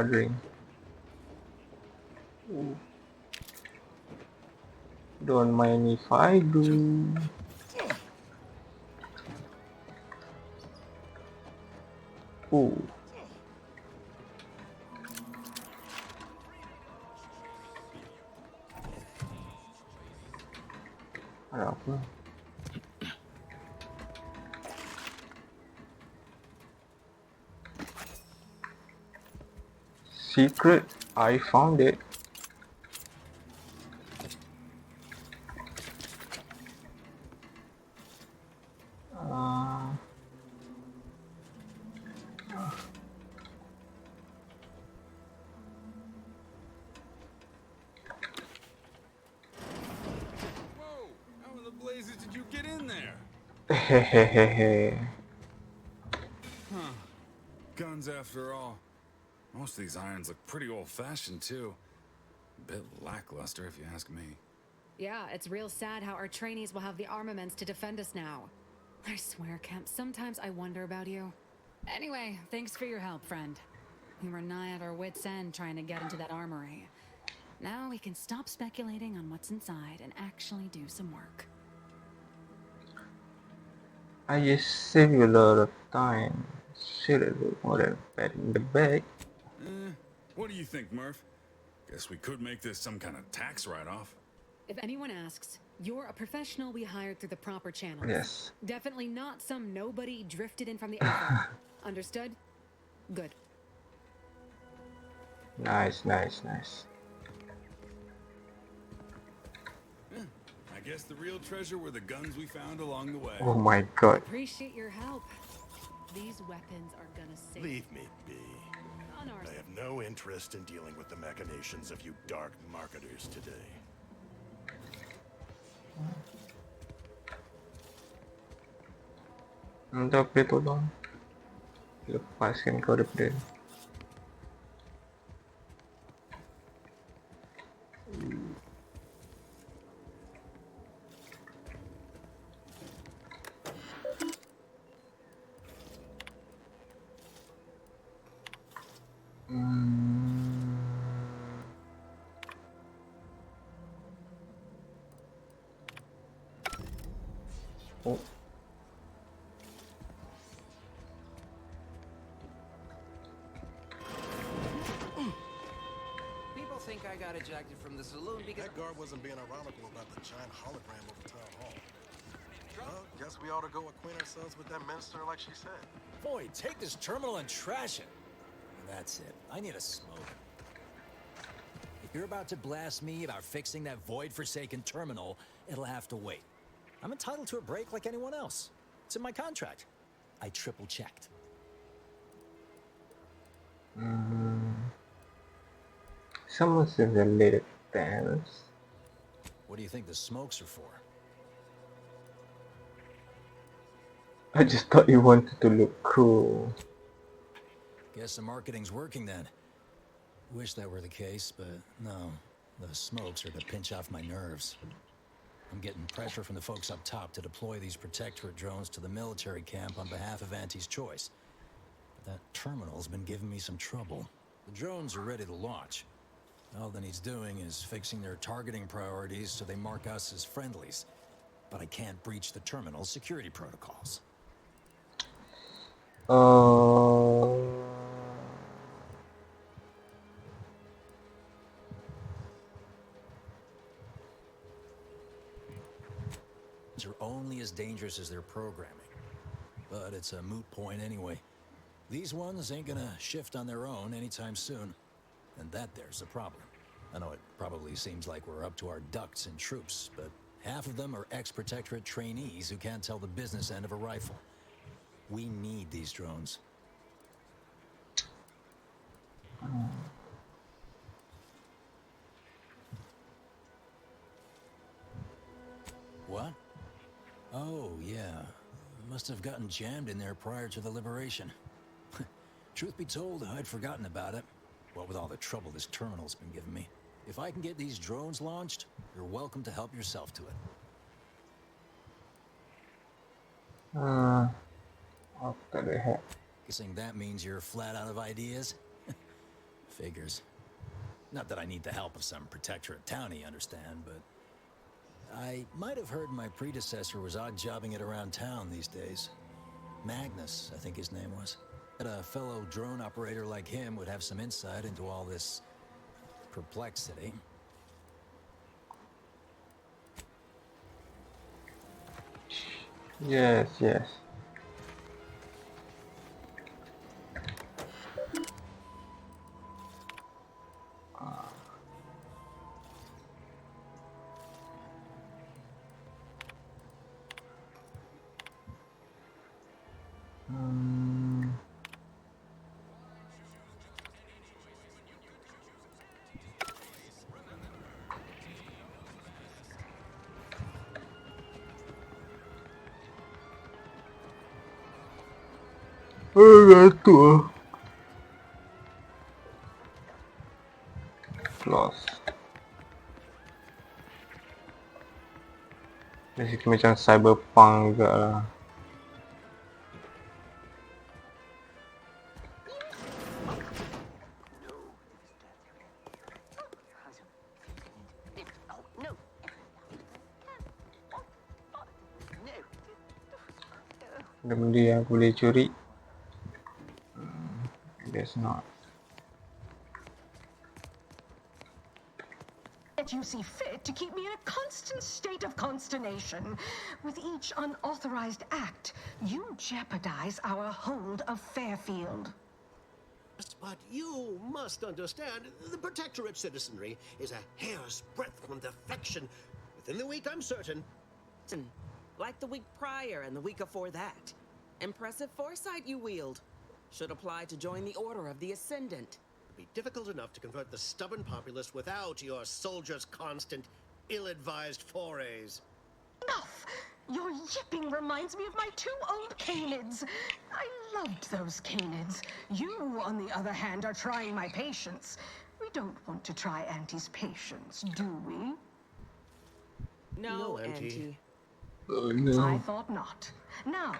Drink. Don't mind if I do. Ada apa? Secret. I found it. How in the blazes did you get in there? Hehehehe. Huh. Guns after all. Most of these irons look pretty old-fashioned, too. A bit lackluster, if you ask me. Yeah, it's real sad how our trainees will have the armaments to defend us now. I swear, Kemp, sometimes I wonder about you. Anyway, thanks for your help, friend. We were nigh at our wits' end trying to get into that armory. Now we can stop speculating on what's inside and actually do some work. I just save you a lot of time. Should have looked more than a pat in the back. What do you think, Murph? Guess we could make this some kind of tax write-off. If anyone asks, you're a professional we hired through the proper channels. Yes. Definitely not some nobody drifted in from the ether. Understood? Good. Nice, nice, nice. I guess the real treasure were the guns we found along the way. Oh my god. Appreciate your help. These weapons are gonna save. Leave me be. I have no interest in dealing with the machinations of you dark marketers today. Minta apa tolong? Lepaskan kau daripada oh. People think I got ejected from the saloon because that guard wasn't being ironical about the giant hologram over town hall. Well, guess we ought to go acquaint ourselves with that minister like she said. Boy, take this terminal and trash it. That's it. I need a smoke. If you're about to blast me about fixing that void-forsaken terminal, it'll have to wait. I'm entitled to a break like anyone else. It's in my contract. I triple-checked. Someone says a little dance. What do you think the smokes are for? I just thought you wanted to look cool. Guess the marketing's working then. Wish that were the case, but no. The smokes are to pinch off my nerves. I'm getting pressure from the folks up top to deploy these protectorate drones to the military camp on behalf of Auntie's Choice. But that terminal's been giving me some trouble. The drones are ready to launch. All that he's doing is fixing their targeting priorities so they mark us as friendlies. But I can't breach the terminal's security protocols. Are only as dangerous as their programming. But it's a moot point anyway. These ones ain't gonna shift on their own anytime soon. And that there's a problem. I know it probably seems like we're up to our ducks in troops, but half of them are ex-Protectorate trainees who can't tell the business end of a rifle. We need these drones. What? Oh, yeah. Must have gotten jammed in there prior to the liberation. Truth be told, I'd forgotten about it. What with all the trouble this terminal's been giving me. If I can get these drones launched, you're welcome to help yourself to it. What the heck? Guessing that means you're flat out of ideas? Figures. Not that I need the help of some Protectorate townie, understand, but I might have heard my predecessor was odd-jobbing it around town these days. Magnus, I think his name was. That a fellow drone operator like him would have some insight into all this perplexity. Yes, yes. Betul. Lost. Basically macam cyberpunk juga lah. Benda yang aku boleh curi. Guess not. That you see fit to keep me in a constant state of consternation. With each unauthorized act, you jeopardize our hold of Fairfield. But you must understand, the Protectorate citizenry is a hair's breadth from defection. Within the week, I'm certain. Like the week prior and the week before that. Impressive foresight you wield. Should apply to join the Order of the Ascendant. It'd be difficult enough to convert the stubborn populace without your soldiers' constant, ill-advised forays. Enough! Your yipping reminds me of my two old canids. I loved those canids. You, on the other hand, are trying my patience. We don't want to try Auntie's patience, do we? No, Auntie. Oh, no. I thought not. Now,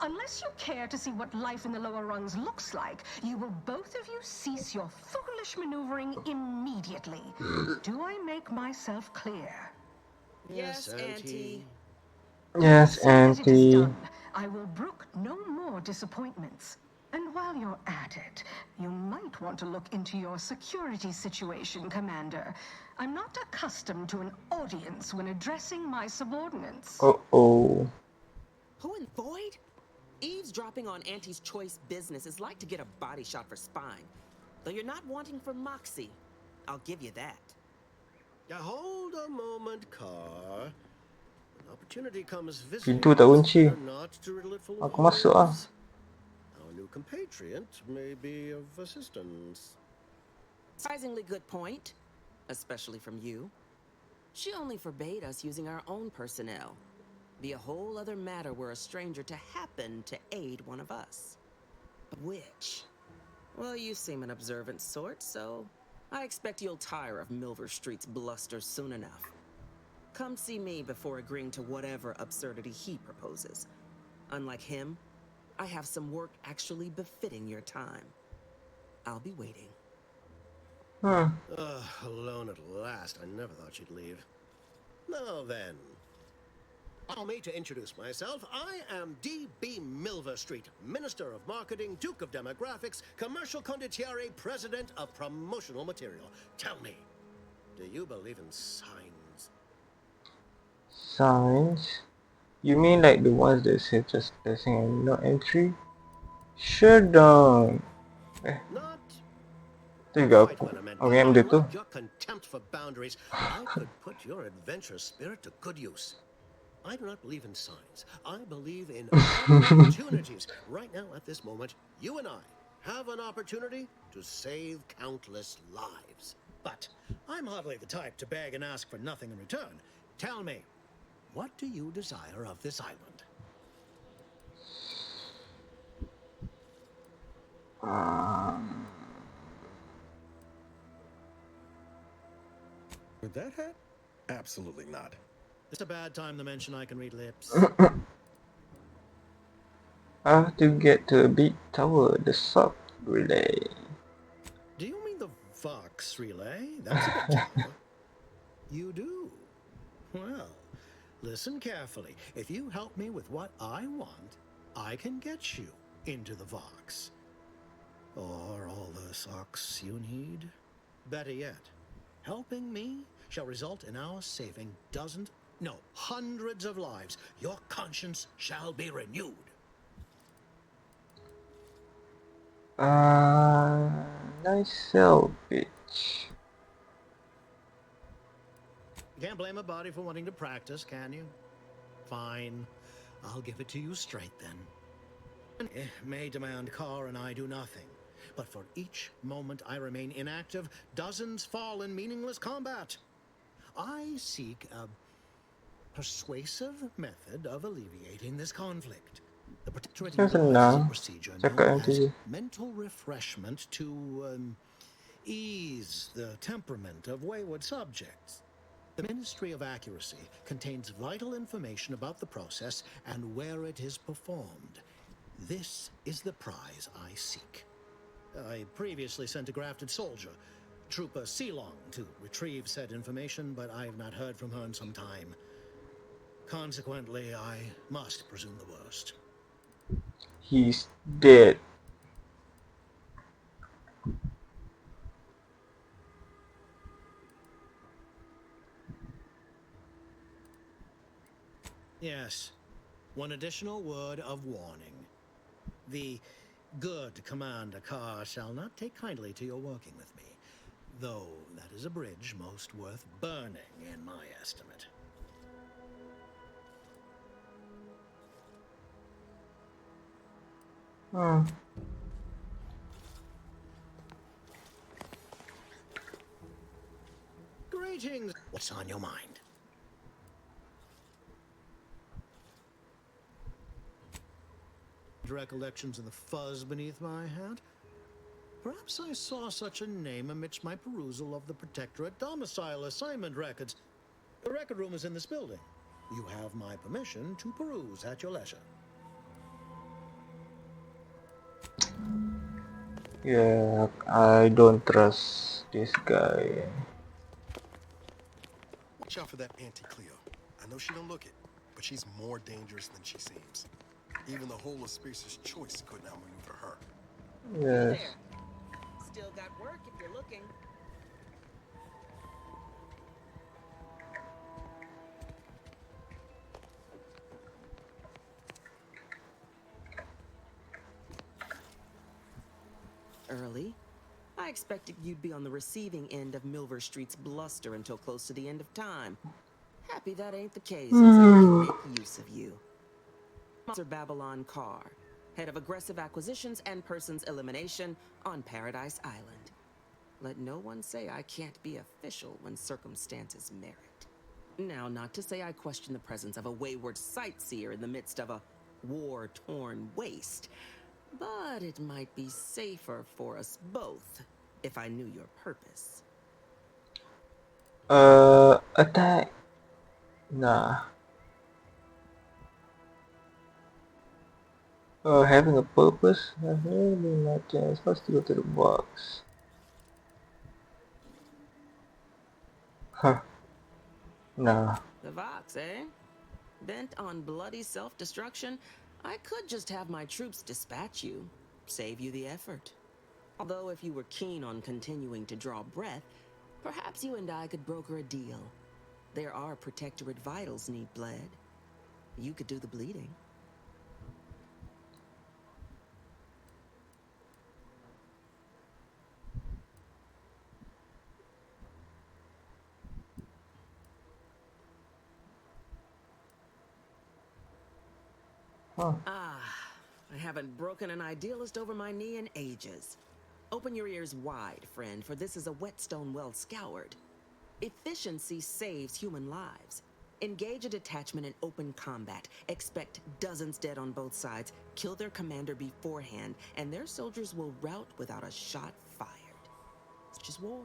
unless you care to see what life in the lower rungs looks like, you will both of you cease your foolish maneuvering immediately. Do I make myself clear? Yes, Auntie. Yes, Auntie. I will brook no more disappointments. And while you're at it, you might want to look into your security situation, Commander. I'm not accustomed to an audience when addressing my subordinates. Uh-oh. Who in Void? Eavesdropping on Auntie's choice business is like to get a body shot for spine. Though you're not wanting for moxie. I'll give you that. Hold a moment, Car. An opportunity comes visiting Pintu tak kunci. not to riddle it full of Aku masuk ah. holes. Our new compatriot may be of assistance. Surprisingly good point. Especially from you. She only forbade us using our own personnel. Be a whole other matter were a stranger to happen to aid one of us. But which? Well, you seem an observant sort, so I expect you'll tire of Milver Street's bluster soon enough. Come see me before agreeing to whatever absurdity he proposes. Unlike him, I have some work actually befitting your time. I'll be waiting. Alone at last. I never thought she'd leave. Now then. Allow me to introduce myself. I am D.B. Milver Street, Minister of Marketing, Duke of Demographics, Commercial Condottiere, President of Promotional Material. Tell me, do you believe in signs? Signs? You mean like the ones that say just pressing and no entry? Sure don't. Not Itu juga Right when I meant oke yang itu. your contempt for boundaries, I could put your adventurous spirit to good use. I do not believe in signs. I believe in opportunities. Right now, at this moment, you and I have an opportunity to save countless lives. But I'm hardly the type to beg and ask for nothing in return. Tell me, what do you desire of this island? With that hat? Absolutely not. It's a bad time to mention I can read lips. How to get to a big tower, the sub relay. Do you mean the Vox relay? That's a big tower. You do? Well, listen carefully. If you help me with what I want, I can get you into the Vox. Or all the socks you need. Better yet, helping me shall result in our saving dozens, no, hundreds of lives. Your conscience shall be renewed. Nice sell, bitch. You can't blame a body for wanting to practice, can you? Fine. I'll give it to you straight then. It may demand Carr and I do nothing, but for each moment I remain inactive, dozens fall in meaningless combat. I seek a persuasive method of alleviating this conflict. The Protectorate Saya utilizes a senang procedure cakap known nanti. as mental refreshment to ease the temperament of wayward subjects. The Ministry of Accuracy contains vital information about the process and where it is performed. This is the prize I seek. I previously sent a grafted soldier, Trooper Sealong, to retrieve said information, but I have not heard from her in some time. Consequently, I must presume the worst. He's dead. Yes, one additional word of warning. The good Commander Carr shall not take kindly to your working with me, though that is a bridge most worth burning in my estimate. Greetings. What's on your mind? Recollections of the fuzz beneath my hat? Perhaps I saw such a name amidst my perusal of the Protectorate domicile assignment records. The record room is in this building. You have my permission to peruse at your leisure. Yeah, I don't trust this guy. Watch out for that Auntie Cleo. I know she don't look it, but she's more dangerous than she seems. Even the whole of Spacer's Choice couldn't outmaneuver her. Yes. There. Still got work if you're looking. Early? I expected you'd be on the receiving end of Milver Street's bluster until close to the end of time. Happy that ain't the case, as I can make use of you. Sir Babylon Carr, head of aggressive acquisitions and persons elimination on Paradise Island. Let no one say I can't be official when circumstances merit. Now, not to say I question the presence of a wayward sightseer in the midst of a war-torn waste, but it might be safer for us both if I knew your purpose. Attack. Nah. Having a purpose? Really nothing. Supposed to go to the box. Huh. Nah. The Vox, eh? Bent on bloody self-destruction, I could just have my troops dispatch you, save you the effort. Although if you were keen on continuing to draw breath, perhaps you and I could broker a deal. There are Protectorate vitals need bled. You could do the bleeding. I haven't broken an idealist over my knee in ages. Open your ears wide, friend, for this is a whetstone well scoured. Efficiency saves human lives. Engage a detachment in open combat. Expect dozens dead on both sides. Kill their commander beforehand, and their soldiers will rout without a shot fired. Such is war.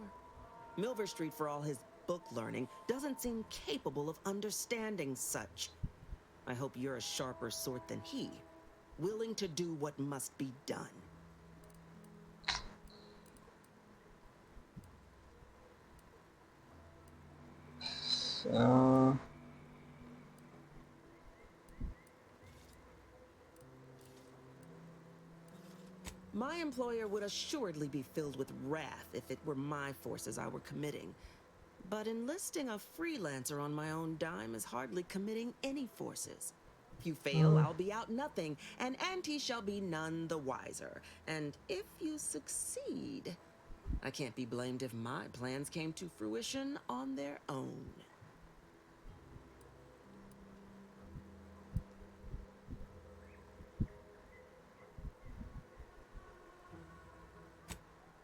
Milver Street, for all his book learning, doesn't seem capable of understanding such. I hope you're a sharper sort than he, willing to do what must be done. So, My employer would assuredly be filled with wrath if it were my forces I were committing. But enlisting a freelancer on my own dime is hardly committing any forces. If you fail, I'll be out nothing, and Auntie shall be none the wiser. And if you succeed, I can't be blamed if my plans came to fruition on their own.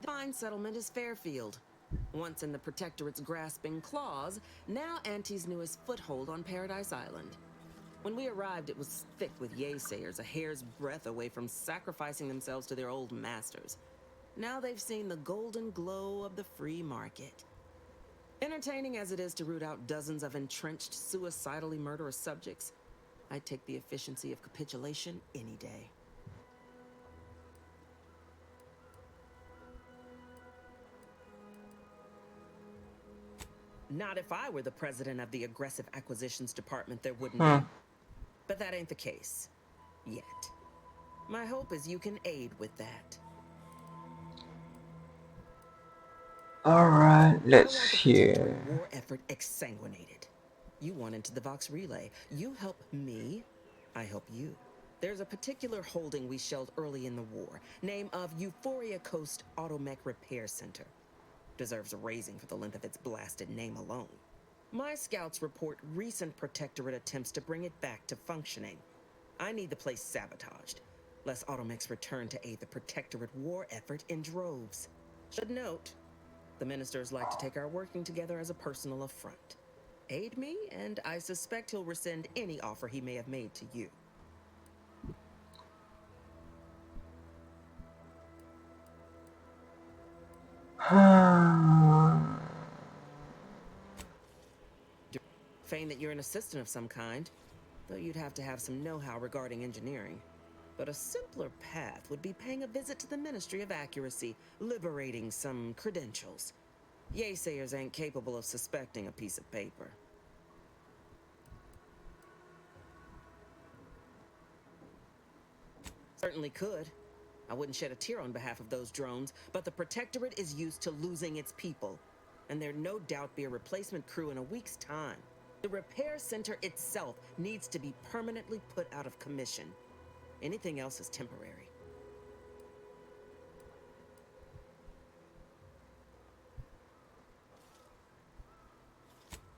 The fine settlement is Fairfield. Once in the Protectorate's grasping claws, now Auntie's newest foothold on Paradise Island. When we arrived, it was thick with yaysayers, a hair's breadth away from sacrificing themselves to their old masters. Now they've seen the golden glow of the free market. Entertaining as it is to root out dozens of entrenched, suicidally murderous subjects, I'd take the efficiency of capitulation any day. Not if I were the president of the Aggressive Acquisitions Department, there wouldn't be. But that ain't the case. Yet. My hope is you can aid with that. alright, let's hear. War effort exsanguinated. You want into the Vox Relay. You help me, I help you. There's a particular holding we shelled early in the war. Name of Euphoria Coast Automech Repair Center. Deserves a raising for the length of its blasted name alone. My scouts report recent Protectorate attempts to bring it back to functioning. I need the place sabotaged, lest Automechs return to aid the Protectorate war effort in droves. Should note, the ministers like to take our working together as a personal affront. Aid me, and I suspect he'll rescind any offer he may have made to you. Feign that you're an assistant of some kind, though you'd have to have some know-how regarding engineering. But a simpler path would be paying a visit to the Ministry of Accuracy, liberating some credentials. Yaysayers ain't capable of suspecting a piece of paper. Certainly could. I wouldn't shed a tear on behalf of those drones, but the Protectorate is used to losing its people, and there'd no doubt be a replacement crew in a week's time. The repair center itself needs to be permanently put out of commission. Anything else is temporary.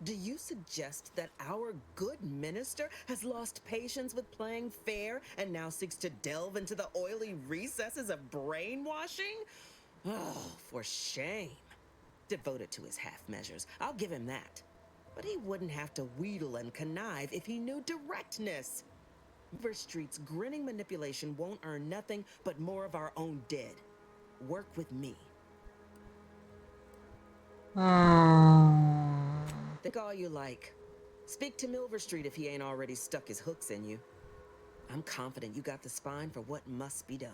Do you suggest that our good minister has lost patience with playing fair and now seeks to delve into the oily recesses of brainwashing? Oh, for shame. Devoted to his half measures, I'll give him that. But he wouldn't have to wheedle and connive if he knew directness. Overstreet's grinning manipulation won't earn nothing but more of our own dead. Work with me. Think all you like. Speak to Milver Street if he ain't already stuck his hooks in you. I'm confident you got the spine for what must be done.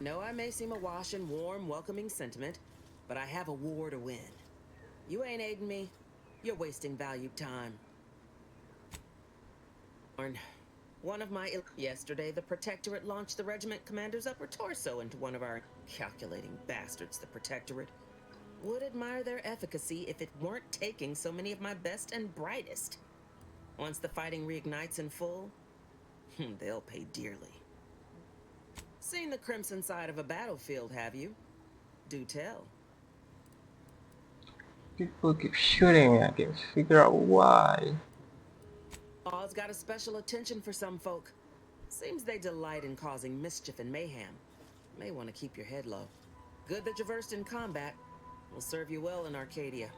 I know I may seem awash in warm, welcoming sentiment, but I have a war to win. You ain't aiding me. You're wasting valued time. One of my yesterday, the Protectorate launched the regiment commander's upper torso into one of our calculating bastards, the Protectorate. Would admire their efficacy if it weren't taking so many of my best and brightest. Once the fighting reignites in full, they'll pay dearly. Seen the crimson side of a battlefield, have you? Do tell. People keep shooting me. I can't figure out why. All's got a special attention for some folk. Seems they delight in causing mischief and mayhem. May want to keep your head low. Good that you're versed in combat. Will serve you well in Arcadia,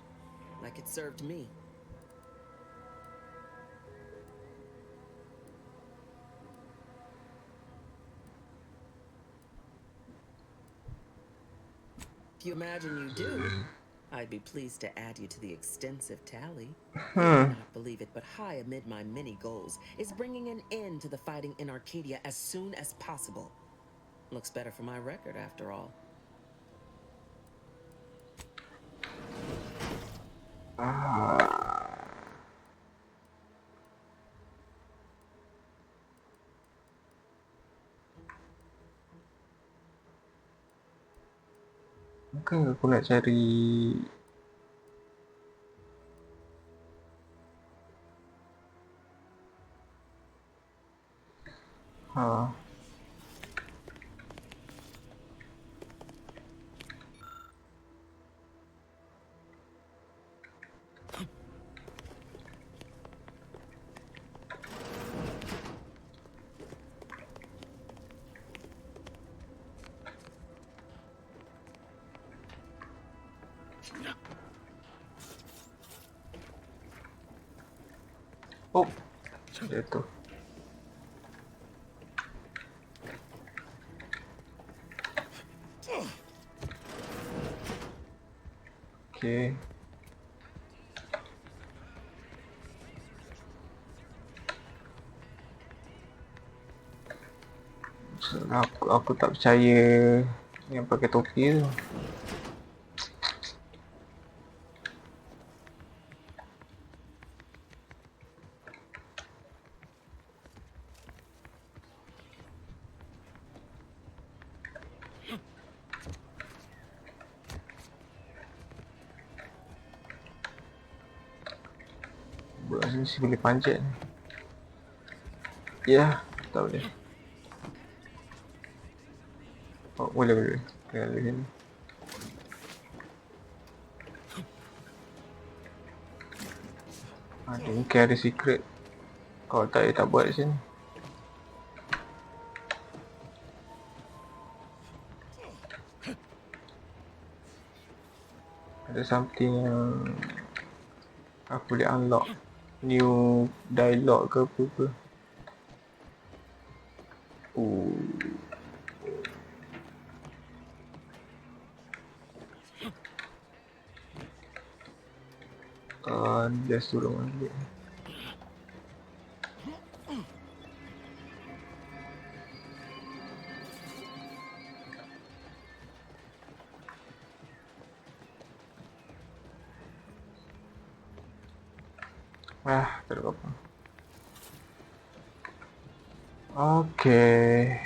like it served me. If you imagine you do, I'd be pleased to add you to the extensive tally. You may not believe it, but high amid my many goals is bringing an end to the fighting in Arcadia as soon as possible. Looks better for my record, after all. Mungkin aku nak cari oh, jatuh. Okay. Aku tak percaya yang pakai topi tu. Buat sini mesti boleh panjat ni. Ya, tak boleh. Oh, boleh. Tinggal di sini. Mungkin ada secret. Kalau tak, dia tak buat di sini. Ada something yang aku boleh unlock. New dialogue ke apa-apa. Just turun balik. Tak ada apa-apa. Okay.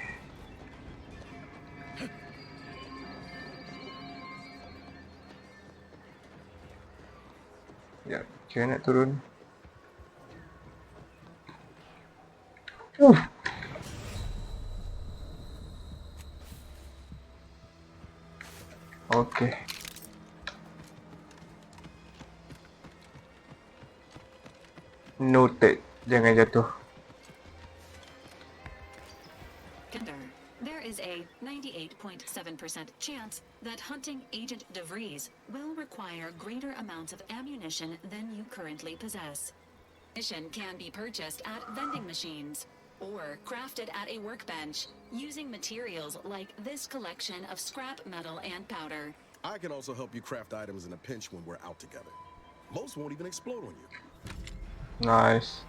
Ya, macam nak turun. Okay. Noted. Jangan jatuh. There is a 98.7% chance that hunting Agent DeVries will require greater amounts of ammunition than you currently possess. Ammunition can be purchased at vending machines or crafted at a workbench using materials like this collection of scrap metal and powder. I can also help you craft items in a pinch when we're out together. Most won't even explode on you. Nice.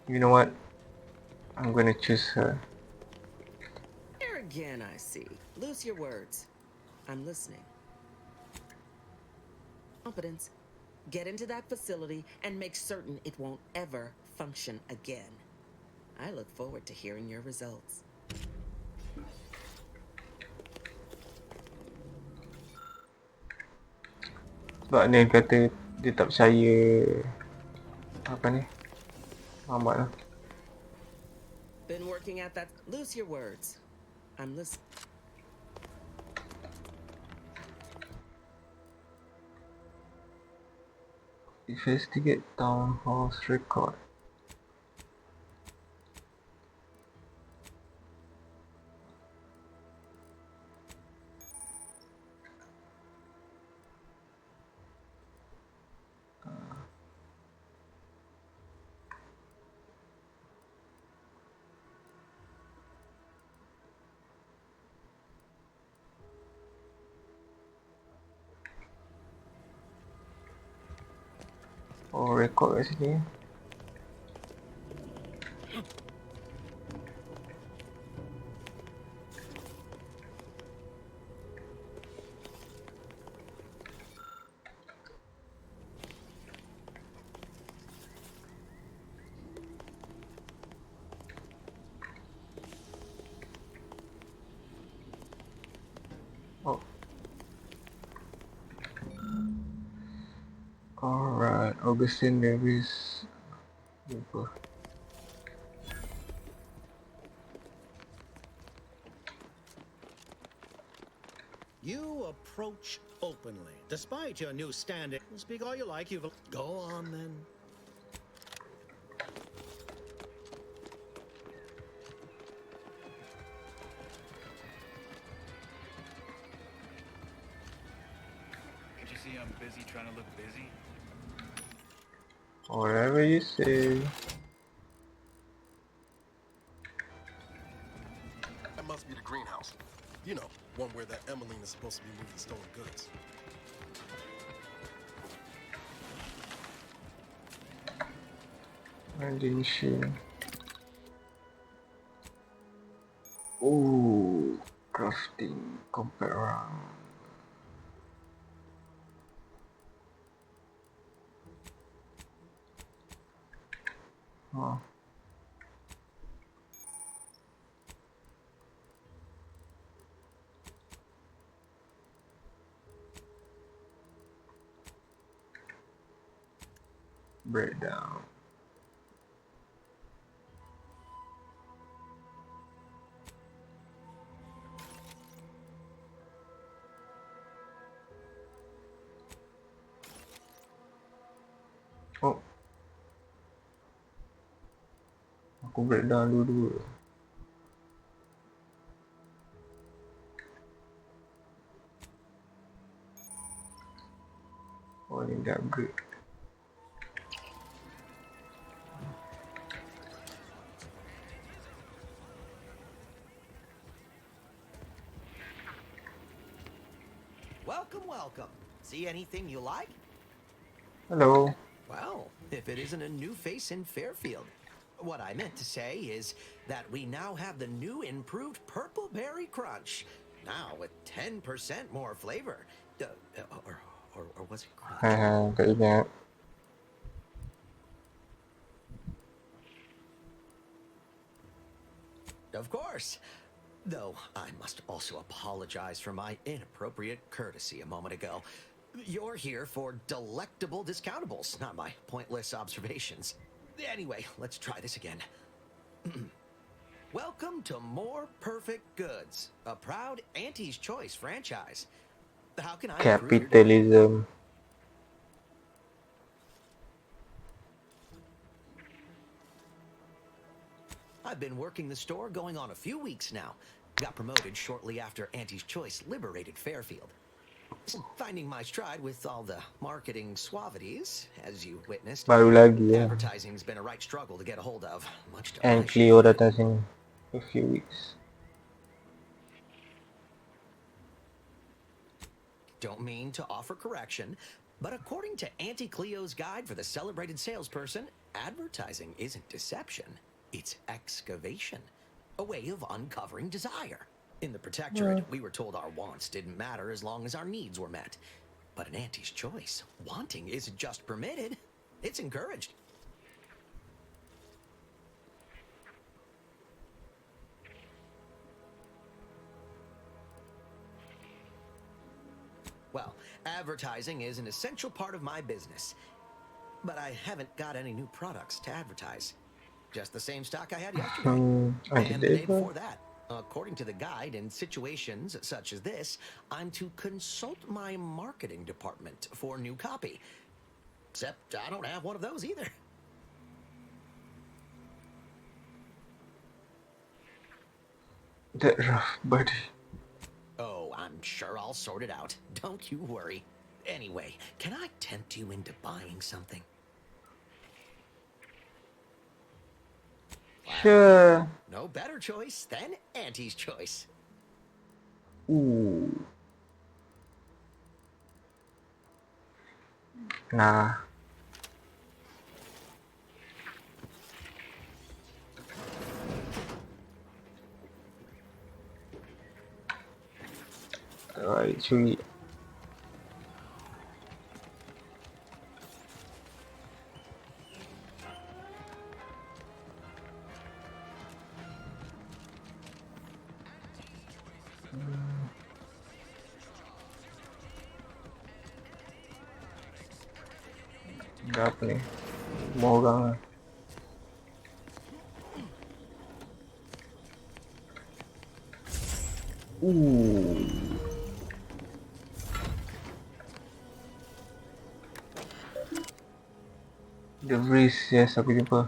You know what? I'm gonna choose her. Here again, I see. Loose your words. I'm listening. Competence. Get into that facility and make certain it won't ever function again. I look forward to hearing your results. Sebab ni kata dia tak percaya apa ni? Mamat lah. Been working at that. Loose your words. I'm listening. Investigate town hall's record. Oh, record kat sini. Oh. Alright, Augustine Davis. Lupa. You approach openly, despite your new standing. Speak all you like, you've... Go on, then. Can't you see I'm busy trying to look busy? Whatever you say. That must be the greenhouse. You know, one where that Emmeline is supposed to be moving stolen goods. Vending machine. Ooh, crafting, compare around. Huh. Breakdown. Oh, aku breakdown dua-dua. Oh, ni dah upgrade. Welcome, welcome. See anything you like? Hello. Well, if it isn't a new face in Fairfield. What I meant to say is that we now have the new improved Purple Berry Crunch. Now with 10% more flavor. Or was it crunch? Tak ingat. Of course. Though I must also apologize for my inappropriate courtesy a moment ago. You're here for delectable discountables, not my pointless observations. Anyway, let's try this again. Welcome to More Perfect Goods, a proud Auntie's Choice franchise. How can I improve your day? Capitalism. I've been working the store going on a few weeks now. Got promoted shortly after Auntie's Choice liberated Fairfield. Finding my stride with all the marketing suavities, as you witnessed. Baru lagi ya. Advertising's been a right struggle to get a hold of. Much to And my Cleo chagrin. datang sini. A few weeks. Don't mean to offer correction, but according to Auntie Cleo's guide for the celebrated salesperson, advertising isn't deception, it's excavation. A way of uncovering desire. In the Protectorate, we were told our wants didn't matter as long as our needs were met. But in Auntie's Choice, wanting isn't just permitted, it's encouraged. Well, advertising is an essential part of my business. But I haven't got any new products to advertise. Just the same stock I had yesterday. And the day before that. According to the guide, in situations such as this, I'm to consult my marketing department for new copy. Except I don't have one of those either. That rough, buddy. Oh, I'm sure I'll sort it out. Don't you worry. Anyway, can I tempt you into buying something? Sure. No better choice than Auntie's choice. Ooh. Nah. Alright, sweet. Ada apa nih? Mau orang. The Breeze, yes, aku jumpa.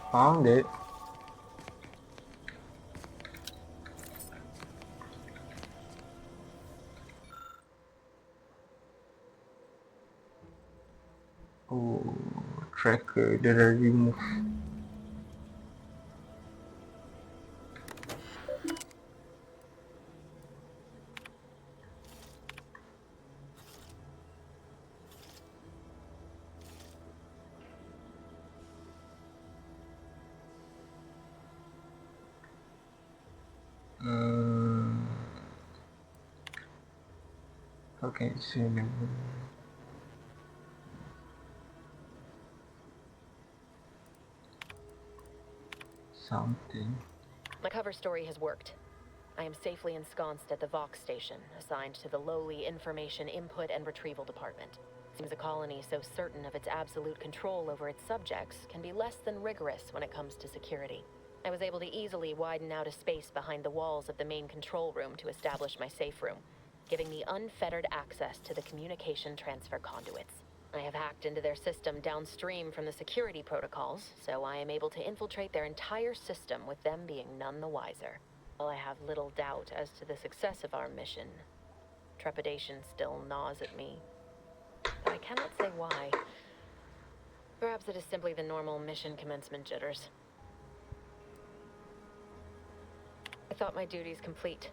Found it. Oh, tracker, dia dah remove. Okay, sini. Something. My cover story has worked. I am safely ensconced at the Vox station, assigned to the lowly Information Input and Retrieval Department. Seems a colony so certain of its absolute control over its subjects can be less than rigorous when it comes to security. I was able to easily widen out a space behind the walls of the main control room to establish my safe room, giving me unfettered access to the communication transfer conduits. I have hacked into their system downstream from the security protocols, so I am able to infiltrate their entire system with them being none the wiser. While I have little doubt as to the success of our mission, trepidation still gnaws at me. But I cannot say why. Perhaps it is simply the normal mission commencement jitters. I thought my duties complete.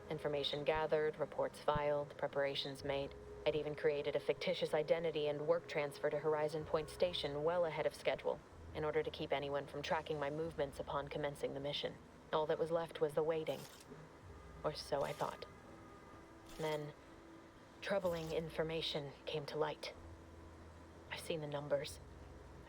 Information gathered, reports filed, preparations made. I'd even created a fictitious identity and work transfer to Horizon Point Station well ahead of schedule, in order to keep anyone from tracking my movements upon commencing the mission. All that was left was the waiting. Or so I thought. Then, troubling information came to light. I've seen the numbers.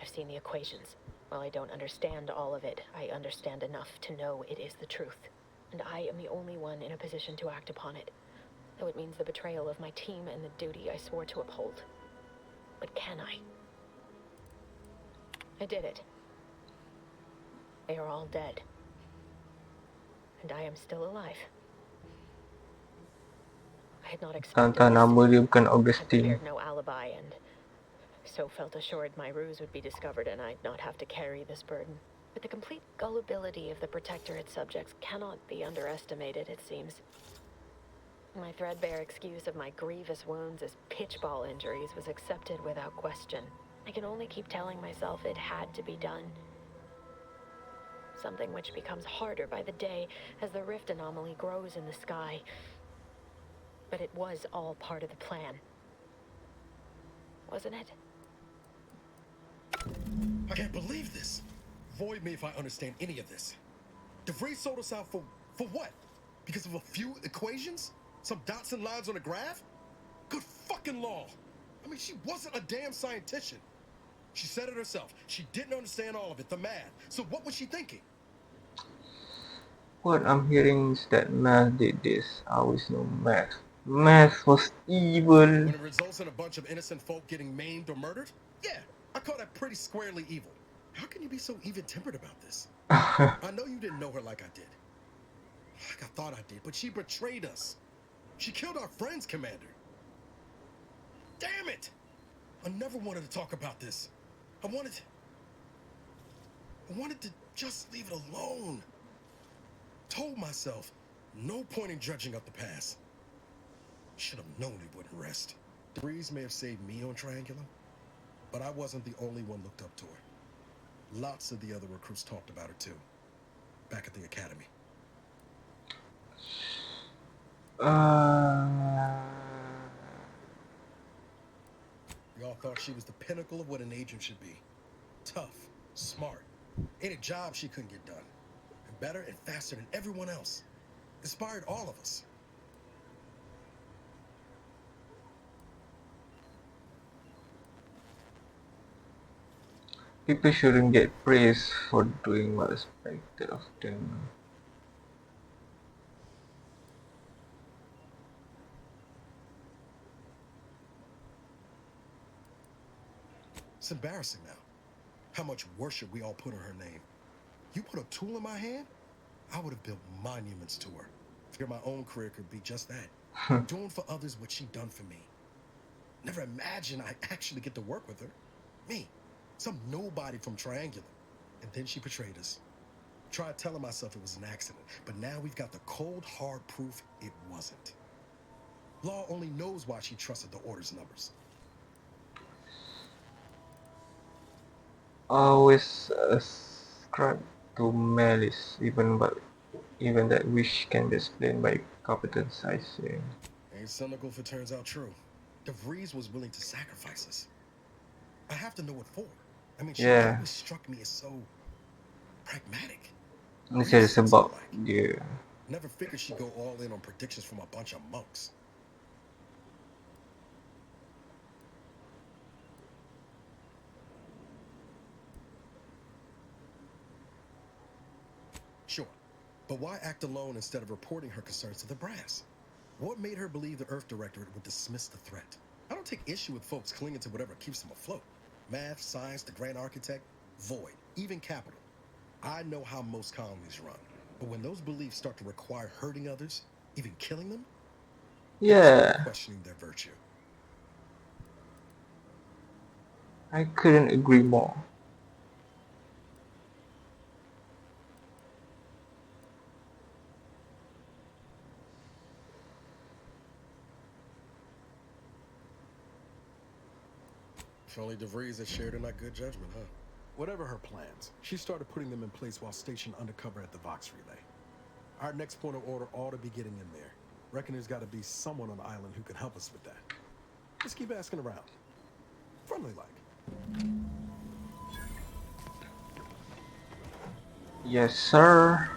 I've seen the equations. While I don't understand all of it, I understand enough to know it is the truth. And I am the only one in a position to act upon it. Though it means the betrayal of my team and the duty I swore to uphold. But can I? I did it. They are all dead. And I am still alive. I had not expected Tanta this. nama dia bukan I Augustine. prepared no alibi and so felt assured my ruse would be discovered and I'd not have to carry this burden. But the complete gullibility of the Protectorate subjects cannot be underestimated, it seems. My threadbare excuse of my grievous wounds as pitchball injuries was accepted without question. I can only keep telling myself it had to be done. Something which becomes harder by the day as the rift anomaly grows in the sky. But it was all part of the plan. Wasn't it? I can't believe this. Void me if I understand any of this. DeVries sold us out for what? Because of a few equations? Some dots and lines on a graph? Good fucking law. I mean, she wasn't a damn scientician. She said it herself. She didn't understand all of it, the math. So what was she thinking? What I'm hearing is that math did this. I always know math. Math was evil. When it results in a bunch of innocent folk getting maimed or murdered? Yeah, I call that pretty squarely evil. How can you be so even-tempered about this? I know you didn't know her like I did. Like I thought I did, but she betrayed us. She killed our friends, Commander. Damn it! I never wanted to talk about this. I wanted to just leave it alone. Told myself, no point in dredging up the past. Should have known it wouldn't rest. DeVries may have saved me on Triangulum, but I wasn't the only one looked up to her. Lots of the other recruits talked about her too, back at the academy. We all thought she was the pinnacle of what an agent should be. Tough, smart, any job she couldn't get done. And better and faster than everyone else. Inspired all of us. People shouldn't get praise for doing what is expected of them. It's embarrassing now. How much worship we all put on her name. You put a tool in my hand, I would have built monuments to her. Figure my own career could be just that. Doing for others what she done for me. Never imagined I'd actually get to work with her. Me, some nobody from Triangulum. And then she betrayed us. Tried telling myself it was an accident, but now we've got the cold, hard proof it wasn't. Law only knows why she trusted the order's numbers. Always ascribe to malice, even that wish can be explained by competence, I say. Ain't cynical if it turns out true. DeVries was willing to sacrifice us. I have to know what for. I mean, she always struck me as so pragmatic. This is about, yeah. Never figured she'd go all in on predictions from a bunch of monks. Sure, but why act alone instead of reporting her concerns to the brass? What made her believe the Earth Directorate would dismiss the threat? I don't take issue with folks clinging to whatever keeps them afloat. Math, science, the Grand Architect, Void, even Capital. I know how most colonies run, but when those beliefs start to require hurting others, even killing them, yeah, questioning their virtue. I couldn't agree more. If only DeVries had shared in that good judgment, huh? Whatever her plans, she started putting them in place while stationed undercover at the Vox Relay. Our next point of order ought to be getting in there. Reckon there's got to be someone on the island who can help us with that. Just keep asking around. Friendly like. Yes, sir.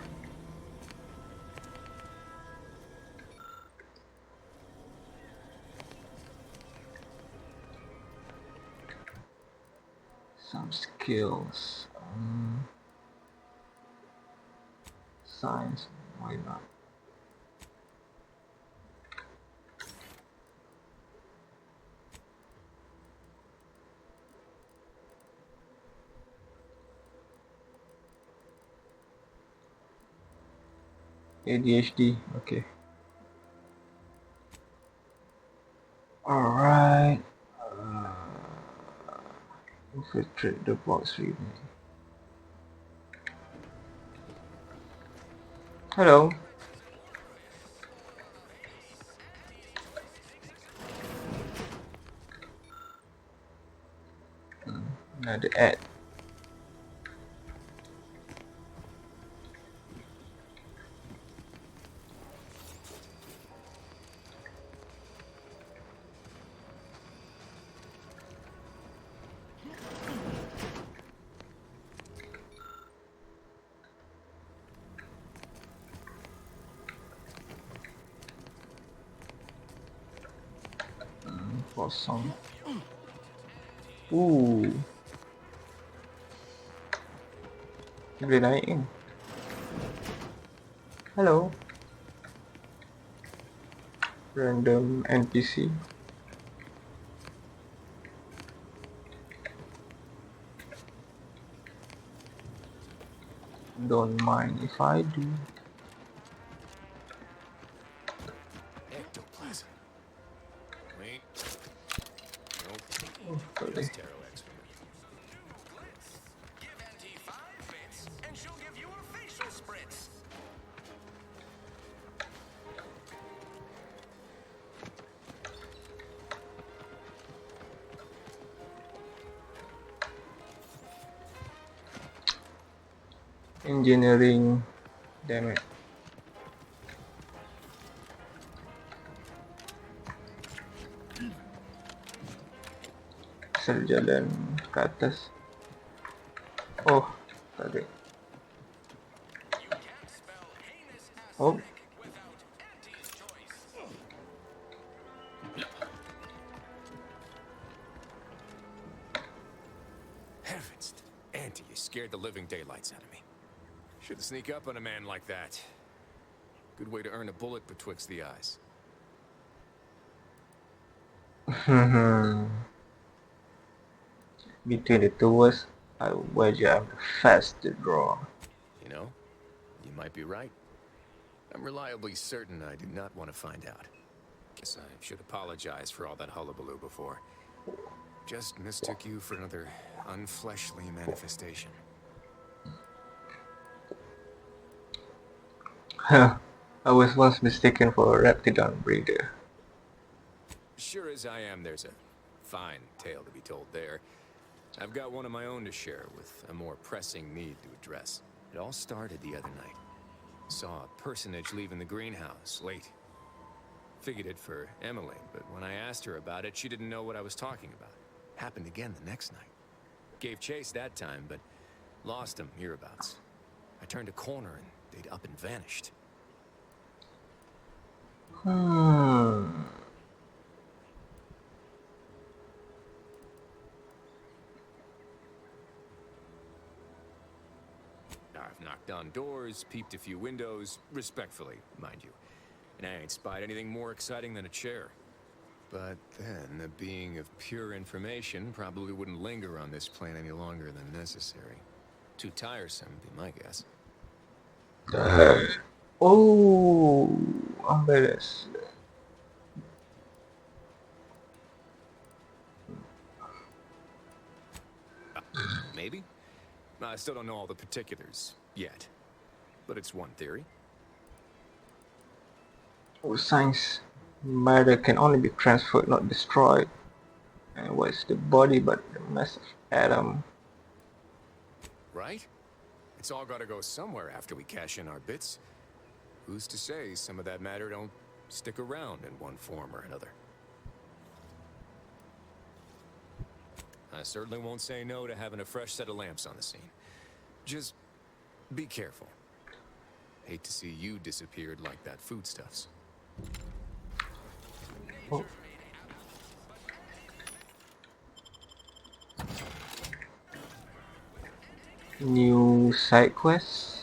Some skills. Science, why not? ADHD, okay. Alright. Infiltrate the box relay. Hello. Another ad. kosong. Boleh naik kan? Hello. Random NPC. Don't mind if I do. Ectoplasm. Wait. Nope. Boleh. Just tarot excrement. Give Auntie 5 bits, and she'll give you a facial spritz. Engineering. Damn it. Asal jalan ke atas. Oh, tadi. Oh. Heavens, Auntie, you scared the living daylights out of me. Shouldn't sneak up on a man like that. Good way to earn a bullet betwixt the eyes. Between the two of us, I wager I'm the fastest draw. You know, you might be right. I'm reliably certain I do not want to find out. Guess I should apologize for all that hullabaloo before. Just mistook you for another unfleshly manifestation. I was once mistaken for a reptidon breeder. Sure as I am, there's a fine tale to be told there. I've got one of my own to share with a more pressing need to address. It all started the other night. Saw a personage leaving the greenhouse late. Figured it for Emily, but when I asked her about it, she didn't know what I was talking about. Happened again the next night. Gave chase that time, but lost them hereabouts. I turned a corner and they'd up and vanished. I've knocked on doors, peeped a few windows, respectfully, mind you. And I ain't spied anything more exciting than a chair. But then, a being of pure information probably wouldn't linger on this plane any longer than necessary. Too tiresome, be my guess. Oh, embarrassed. Maybe? I still don't know all the particulars yet. But it's one theory. Science matter can only be transferred, not destroyed. And what's the body but the massive atom? Right? It's all gotta go somewhere after we cash in our bits. Who's to say some of that matter don't stick around in one form or another? I certainly won't say no to having a fresh set of lamps on the scene. Just be careful. Hate to see you disappeared like that foodstuffs. Oh. New side quest.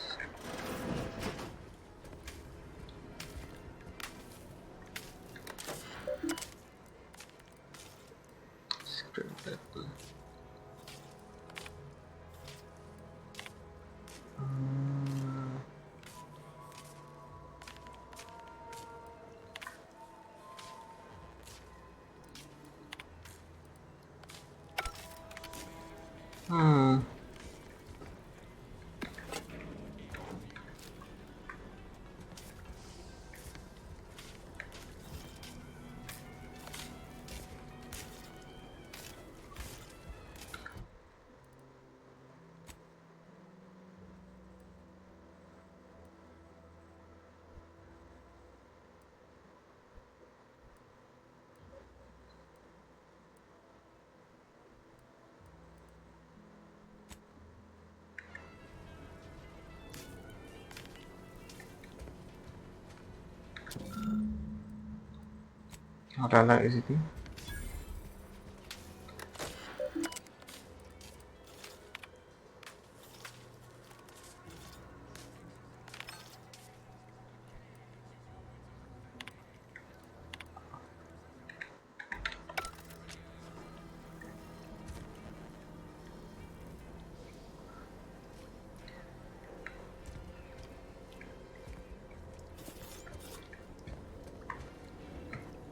Ada lah di situ.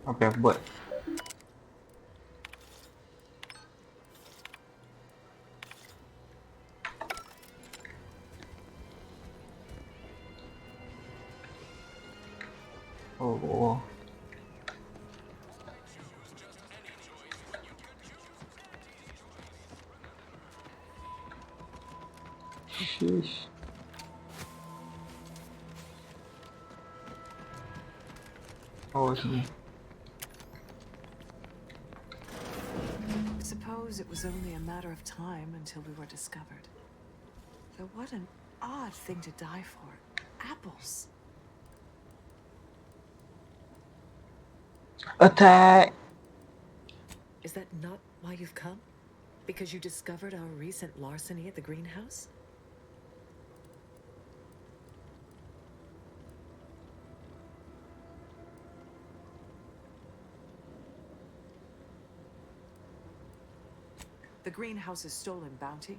Apa yang buat? Oh. Sheesh. Oh, sini. Suppose it was only a matter of time until we were discovered. Though what an odd thing to die for. Apples. Attack! Is that not why you've come? Because you discovered our recent larceny at the greenhouse? The greenhouse's stolen bounty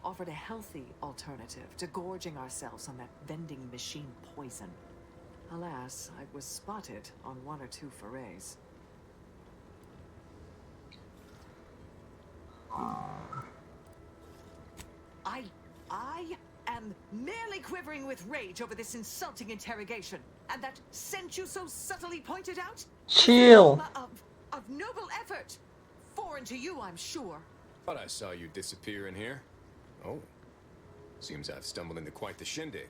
offered a healthy alternative to gorging ourselves on that vending machine poison. Alas, I was spotted on one or two forays. I am merely quivering with rage over this insulting interrogation, and that scent you so subtly pointed out? Chill. Of noble effort. Foreign to you, I'm sure. Thought I saw you disappear in here. Oh. Seems I've stumbled into quite the shindig.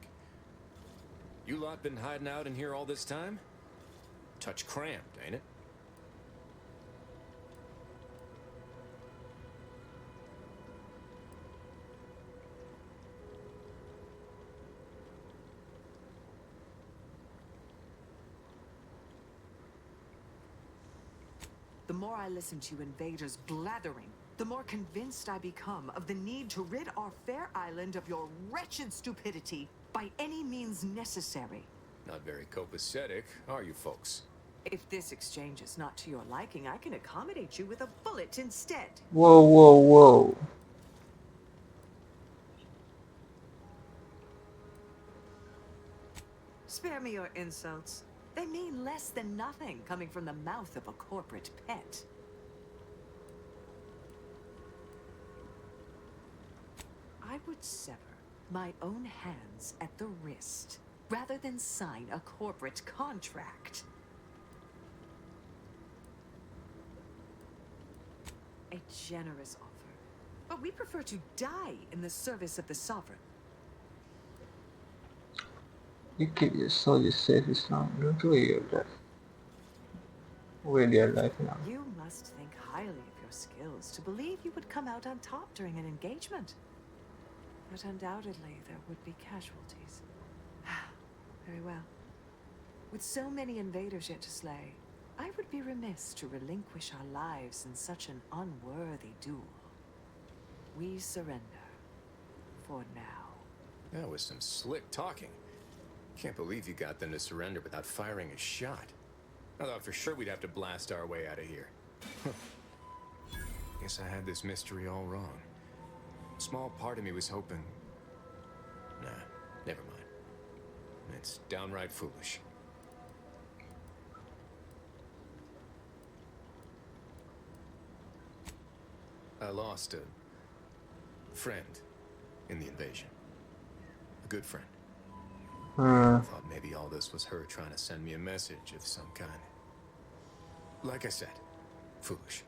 You lot been hiding out in here all this time? Touch cramped, ain't it? The more I listen to invaders blathering, the more convinced I become of the need to rid our fair island of your wretched stupidity by any means necessary. Not very copacetic, are you folks? If this exchange is not to your liking, I can accommodate you with a bullet instead. Whoa, whoa, whoa. Spare me your insults. They mean less than nothing coming from the mouth of a corporate pet. I would sever my own hands at the wrist rather than sign a corporate contract. A generous offer, but we prefer to die in the service of the sovereign. You keep your soldiers safe as long. Don't worry about that. Where they are alive now. You must think highly of your skills to believe you would come out on top during an engagement. But undoubtedly, there would be casualties. Very well. With so many invaders yet to slay, I would be remiss to relinquish our lives in such an unworthy duel. We surrender. For now. That was some slick talking. Can't believe you got them to surrender without firing a shot. I thought for sure we'd have to blast our way out of here. Guess I had this mystery all wrong. A small part of me was hoping... Nah, never mind. It's downright foolish. I lost a friend in the invasion. A good friend. I thought maybe all this was her trying to send me a message of some kind. Like I said, foolish.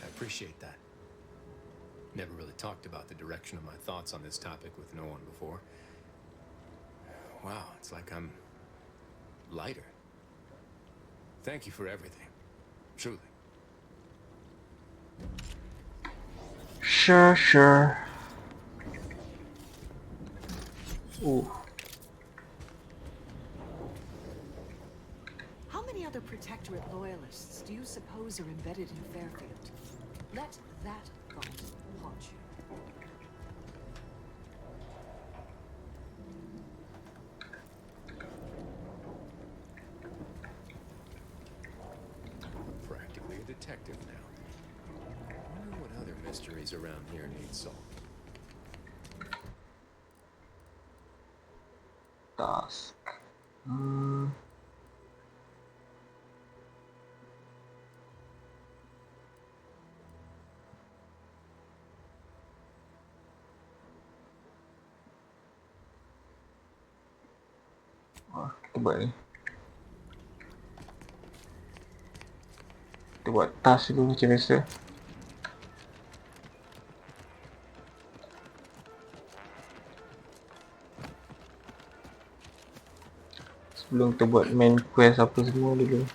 I appreciate that. Never really talked about the direction of my thoughts on this topic with no one before. Wow, it's like I'm lighter. Thank you for everything. Truly. Sure. Ooh. How many other Protectorate loyalists do you suppose are embedded in Fairfield? Let that thought haunt you. Practically a detective. active now. I wonder what other mysteries around here need solved. Task. Kita buat ni. Kita buat task dulu macam biasa. Sebelum kita buat main quest apa semua dulu.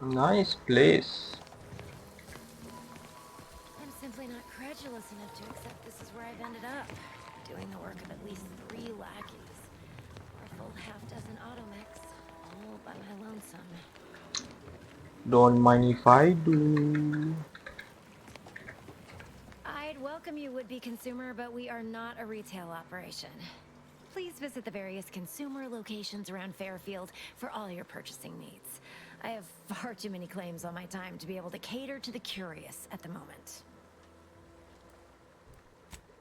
Nice place. I'm simply not credulous enough to accept this is where I've ended up. Doing the work of at least 3 lackeys. Or a full half-dozen automechs, all by my lonesome. Don't mind if I do. I'd welcome you, would-be consumer, but we are not a retail operation. Please visit the various consumer locations around Fairfield for all your purchasing needs. I have far too many claims on my time to be able to cater to the curious at the moment.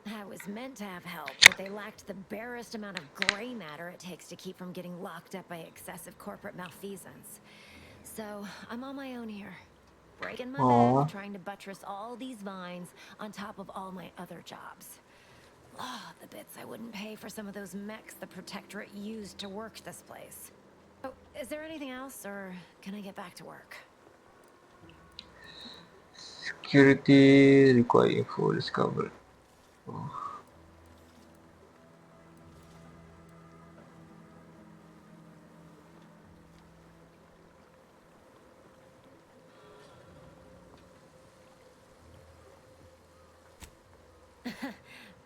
I was meant to have help, but they lacked the barest amount of gray matter it takes to keep from getting locked up by excessive corporate malfeasance. So, I'm on my own here. Breaking my back, trying to buttress all these vines on top of all my other jobs. Oh, the bits I wouldn't pay for some of those mechs the Protectorate used to work this place. Oh, is there anything else, or can I get back to work? Security required info discovered. Oh.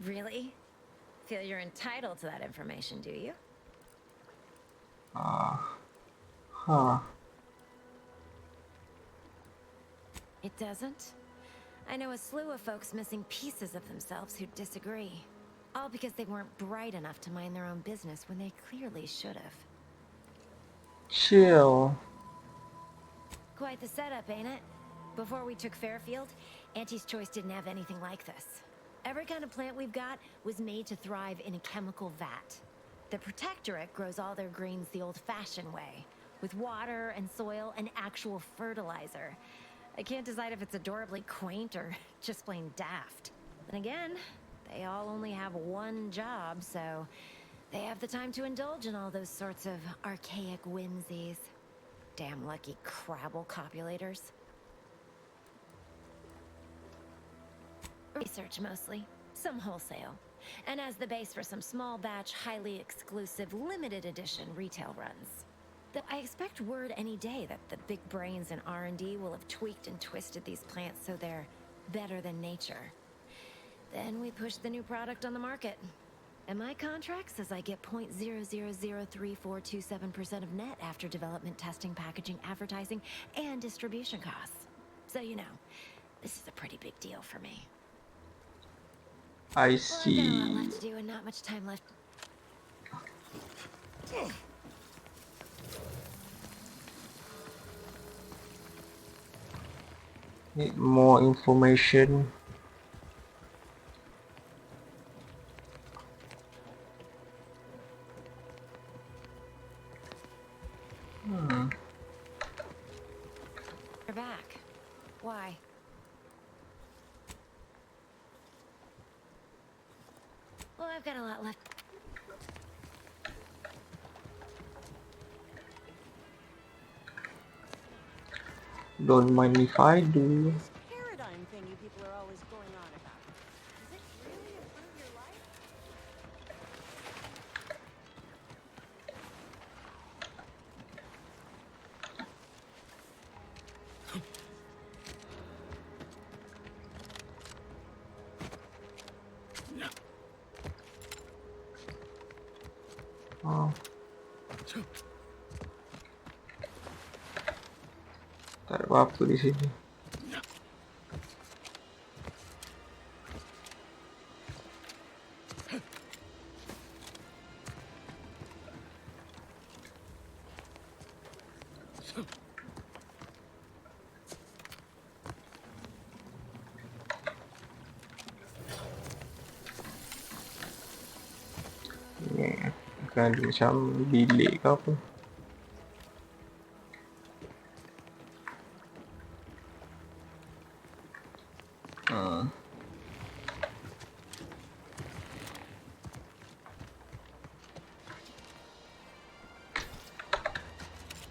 Really? Feel you're entitled to that information, do you? It doesn't? I know a slew of folks missing pieces of themselves who disagree. All because they weren't bright enough to mind their own business when they clearly should have. Chill. Quite the setup, ain't it? Before we took Fairfield, Auntie's Choice didn't have anything like this. Every kind of plant we've got was made to thrive in a chemical vat. The Protectorate grows all their greens the old-fashioned way, with water and soil and actual fertilizer. I can't decide if it's adorably quaint or just plain daft. Then again, they all only have one job, so they have the time to indulge in all those sorts of archaic whimsies. Damn lucky Crabble copulators. Research mostly, some wholesale, and as the base for some small batch, highly exclusive, limited edition retail runs. Though I expect word any day that the big brains in R&D will have tweaked and twisted these plants so they're better than nature. Then we push the new product on the market. And my contract says I get 0.003427% of net after development, testing, packaging, advertising, and distribution costs. So you know, this is a pretty big deal for me. I Well, see. I've got a lot left to do and not much time left. Need more information. You're back. Why? Well, I've got a lot left. Don't mind if I do. Paradigm thing you people are always going on about. Does it really improve your life? Oh. Tak ada apa-apa di sini. akan ada macam bilik ke apa.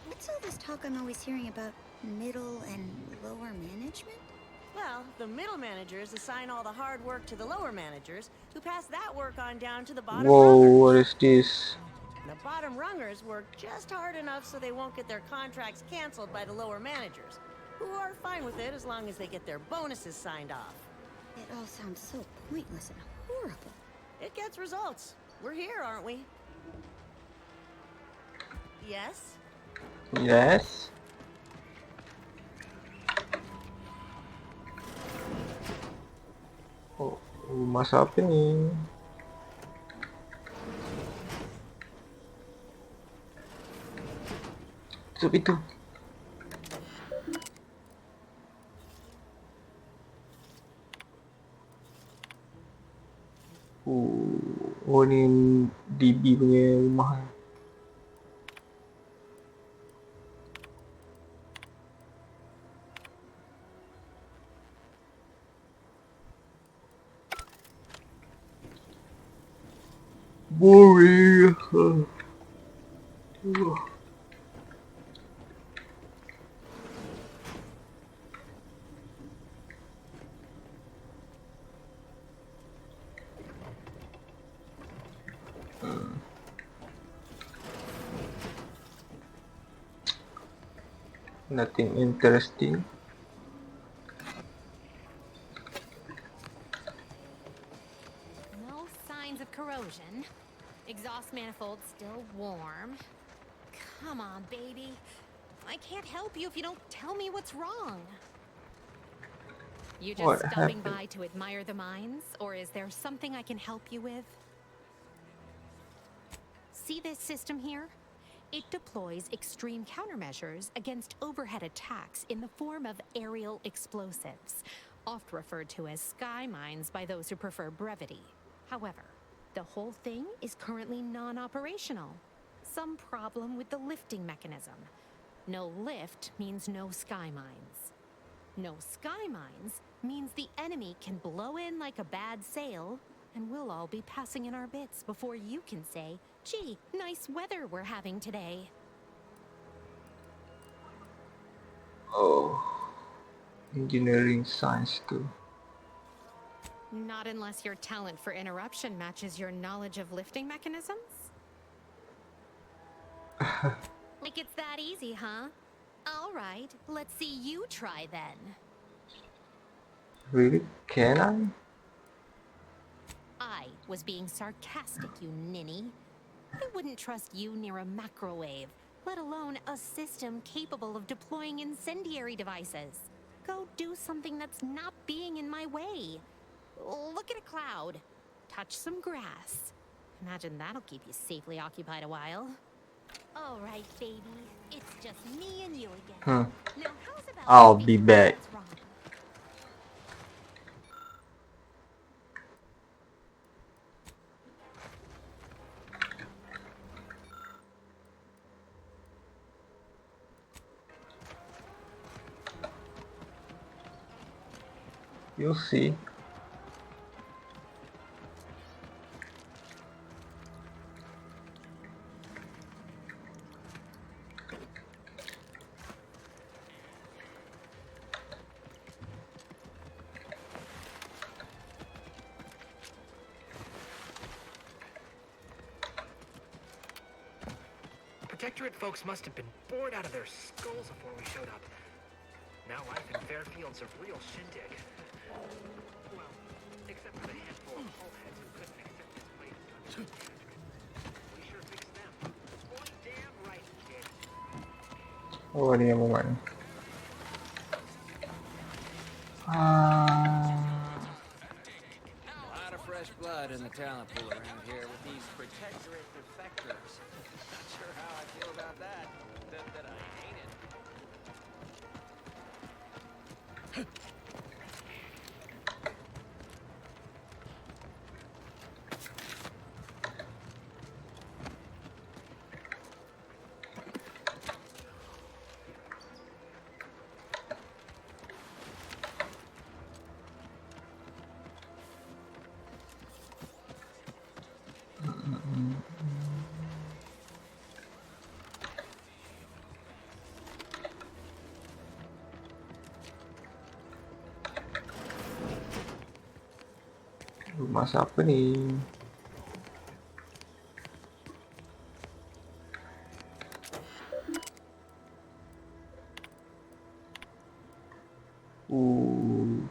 What's all this talk I'm always hearing about middle and lower management? Well, the middle managers assign all the hard work to the lower managers, who pass that work on down to the bottom Whoa, rungers. what is this? The bottom rungers work just hard enough so they won't get their contracts canceled by the lower managers, who are fine with it as long as they get their bonuses signed off. It all sounds so pointless and horrible. It gets results. We're here, aren't we? Yes? Yes. Oh, rumah siapa ni? Tutup itu. Oh ni DB punya rumah. Boring. Nothing interesting. No signs of corrosion. Exhaust manifold still warm. Come on, baby. I can't help you if you don't tell me what's wrong. You just What stopping happened? by to admire the mines, or is there something I can help you with? See this system here? It deploys extreme countermeasures against overhead attacks in the form of aerial explosives, oft referred to as sky mines by those who prefer brevity. However, the whole thing is currently non-operational. Some problem with the lifting mechanism. No lift means no sky mines. No sky mines means the enemy can blow in like a bad sail, and we'll all be passing in our bits before you can say, "Gee, nice weather we're having today." Oh, engineering science too. Not unless your talent for interruption matches your knowledge of lifting mechanisms? Like it's that easy, huh? All right, let's see you try then. Really? Can I was being sarcastic, you ninny. I wouldn't trust you near a macrowave, let alone a system capable of deploying incendiary devices. Go do something that's not being in my way. Look at a cloud. Touch some grass. Imagine that'll keep you safely occupied a while. All right, baby. It's just me and you again. Now, how's about I'll be back. what's wrong? You'll see. Protectorate folks must have been bored out of their skulls before we showed up. Now life in Fairfield's a real shindig. Well, except for the handful of hullheads who couldn't accept this place as management. We sure fixed them. Boy, damn right we did. Oh, ni yang mana? A lot of fresh blood in the talent pool around here with these protectorate defectors. Not sure how I feel about that. That I hate it. Rumah siapa nih? Uh.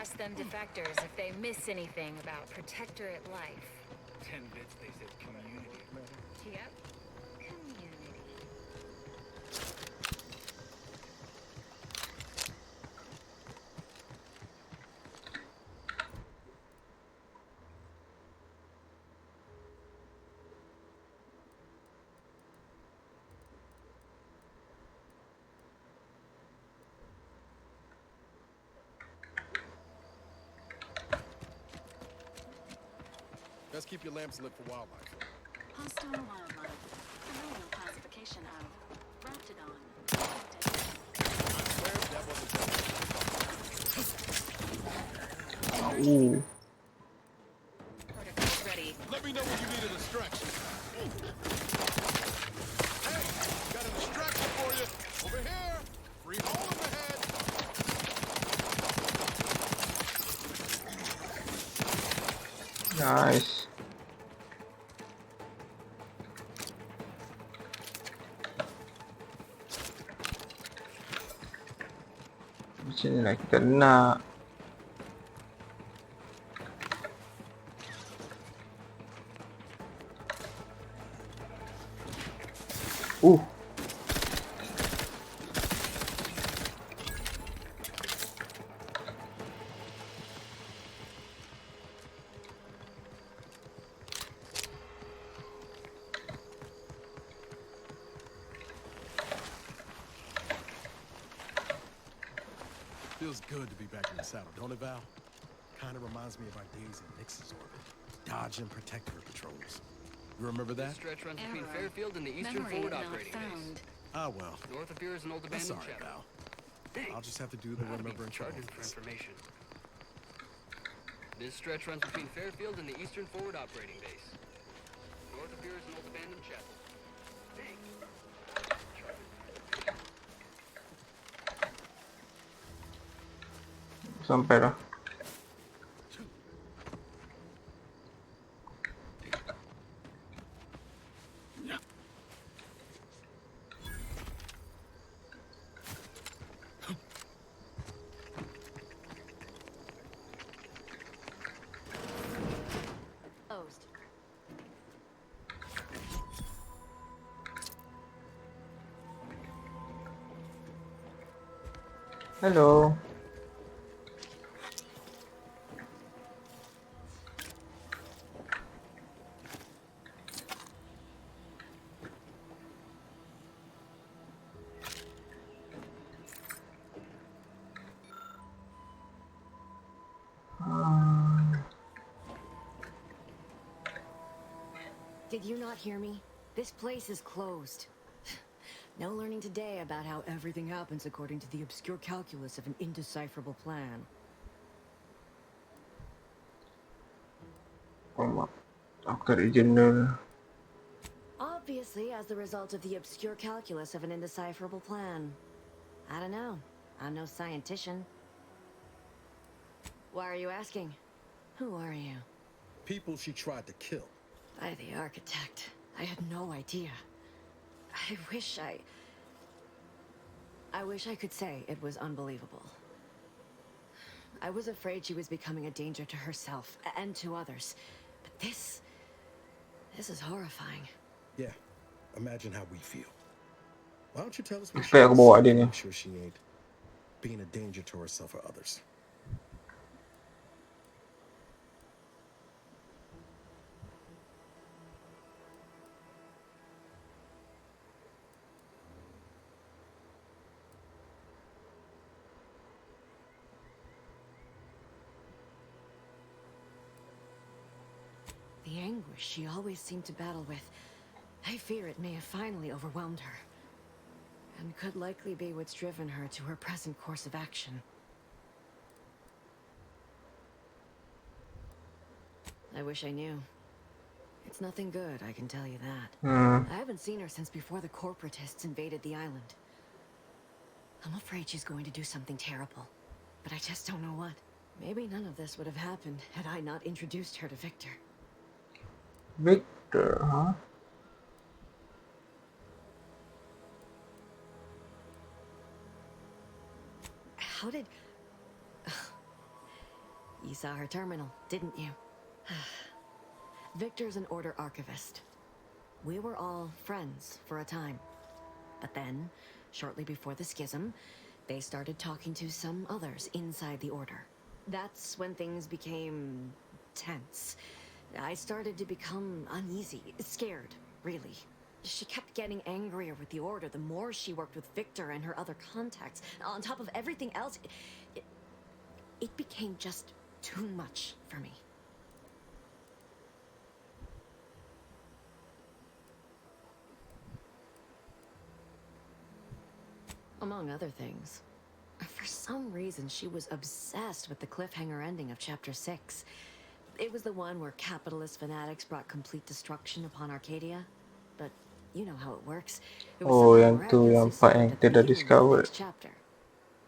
Ask them defectors if they miss anything about Protectorate life. 10 bits they said community. Yep. Community. Let's keep your lamps lit for wildlife. Hostile wildlife. Familial classification of Raptidon. I swear that wasn't Ooh. Protocol's ready. Let me know when you need a distraction. Hey, got a distraction for you. Over here. Free hole in the head. Nice. Macam ni lah kita nak. Feels good to be back in the saddle, don't it, Val? Kind of reminds me of our days in Nix's orbit, dodging Protectorate patrols. You remember that? This stretch runs between Fairfield and the Eastern Forward Operating Base. Ah, well. North of here is an old That's abandoned all right, chapel. Val. I'll just have to do the remembering charging for information. This stretch runs between Fairfield and the Eastern Forward Operating Base. North of here is an old abandoned chapel. Sampai dah. Closed. Hello. Did you not hear me? This place is closed. No learning today about how everything happens according to the obscure calculus of an indecipherable plan. Obviously, as the result of the obscure calculus of an indecipherable plan. I don't know. I'm no scientician. Why are you asking? Who are you? People she tried to kill. I, the architect. I had no idea. I wish I could say it was unbelievable. I was afraid she was becoming a danger to herself and to others. But this is horrifying. Yeah, imagine how we feel. Why don't you tell us what she Kayak bawa dia to ni. make sure she ain't being a danger to herself or others? The anguish she always seemed to battle with, I fear it may have finally overwhelmed her. And could likely be what's driven her to her present course of action. I wish I knew. It's nothing good, I can tell you that. Hmm. I haven't seen her since before the corporatists invaded the island. I'm afraid she's going to do something terrible, but I just don't know what. Maybe none of this would have happened had I not introduced her to Victor. Victor, huh? How did... You saw her terminal, didn't you? Victor's an order archivist. We were all friends for a time. But then, shortly before the schism, they started talking to some others inside the order. That's when things became tense. I started to become uneasy, scared, really. She kept getting angrier with the order the more she worked with Victor and her other contacts. On top of everything else, it became just too much for me. Among other things. For some reason, she was obsessed with the cliffhanger ending of Chapter 6. It was the one where capitalist fanatics brought complete destruction upon Arcadia. But you know how it works. It was Oh, somehow yang tu miraculously yang part solved yang at kita the dah beginning of the discover. next chapter.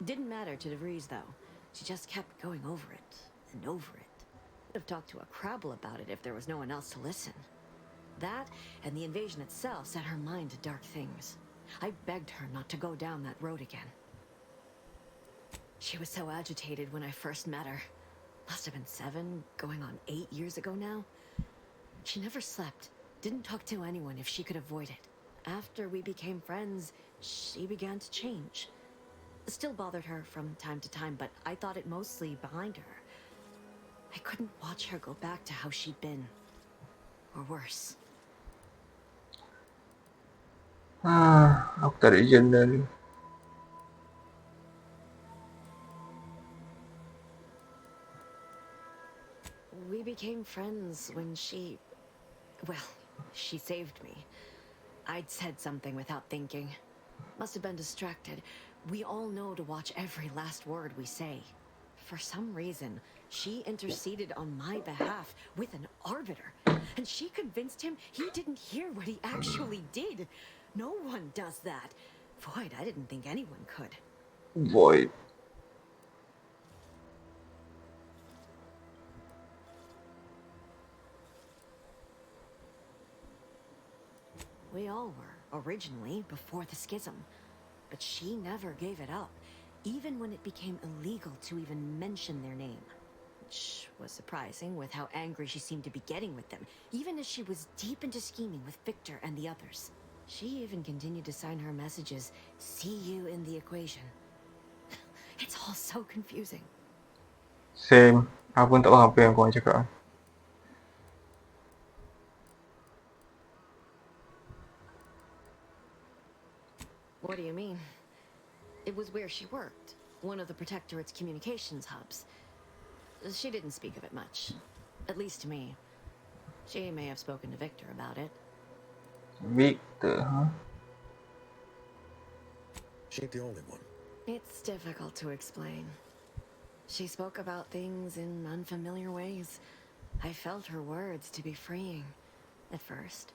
Didn't matter to DeVries, though. She just kept going over it and over it. I'd have talked to a Crabble about it if there was no one else to listen. That and the invasion itself set her mind to dark things. I begged her not to go down that road again. She was so agitated when I first met her. Must have been 7, going on 8 years ago now. She never slept, didn't talk to anyone if she could avoid it. After we became friends, she began to change. Still bothered her from time to time, but I thought it mostly behind her. I couldn't watch her go back to how she'd been. Or worse. Aku tarik journal. We became friends when she... Well, she saved me. I'd said something without thinking. Must have been distracted. We all know to watch every last word we say. For some reason, she interceded on my behalf with an arbiter. And she convinced him he didn't hear what he actually did. No one does that. Void, I didn't think anyone could. Void. We all were, originally, before the schism. But she never gave it up, even when it became illegal to even mention their name. Which was surprising with how angry she seemed to be getting with them, even as she was deep into scheming with Victor and the others. She even continued to sign her messages, "See you in the equation." It's all so confusing. Same. Aku pun tak faham apa yang korang cakap. What do you mean? It was where she worked, one of the Protectorate's communications hubs. She didn't speak of it much, at least to me. She may have spoken to Victor about it. Victor, huh? She ain't the only one. It's difficult to explain. She spoke about things in unfamiliar ways. I felt her words to be freeing, at first.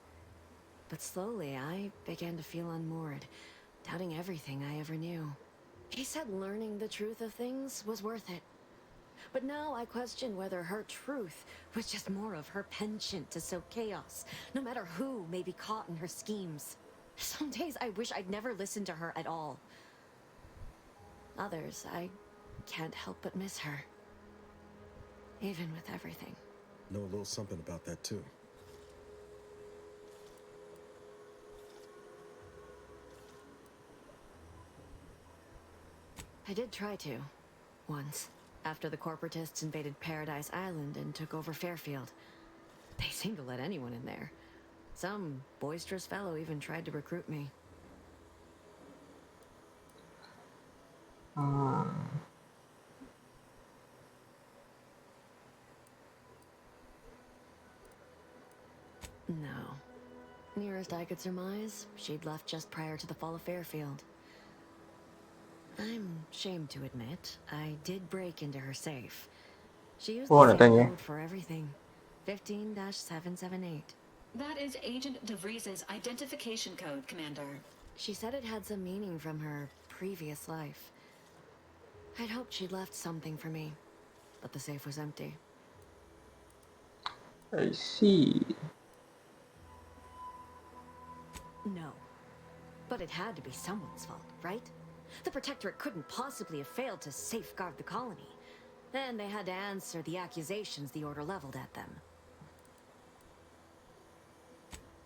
But slowly, I began to feel unmoored, doubting everything I ever knew. She said learning the truth of things was worth it. But now I question whether her truth was just more of her penchant to sow chaos, no matter who may be caught in her schemes. Some days I wish I'd never listened to her at all. Others, I can't help but miss her. Even with everything. Know a little something about that, too. I did try to. Once. After the corporatists invaded Paradise Island and took over Fairfield. They seemed to let anyone in there. Some boisterous fellow even tried to recruit me. No. Nearest I could surmise, she'd left just prior to the fall of Fairfield. I'm ashamed to admit, I did break into her safe. She used the same code for everything. 15-778. That is Agent DeVries's identification code, Commander. She said it had some meaning from her previous life. I'd hoped she'd left something for me, but the safe was empty. I see. No. But it had to be someone's fault, right? The Protectorate couldn't possibly have failed to safeguard the colony. Then they had to answer the accusations the Order leveled at them.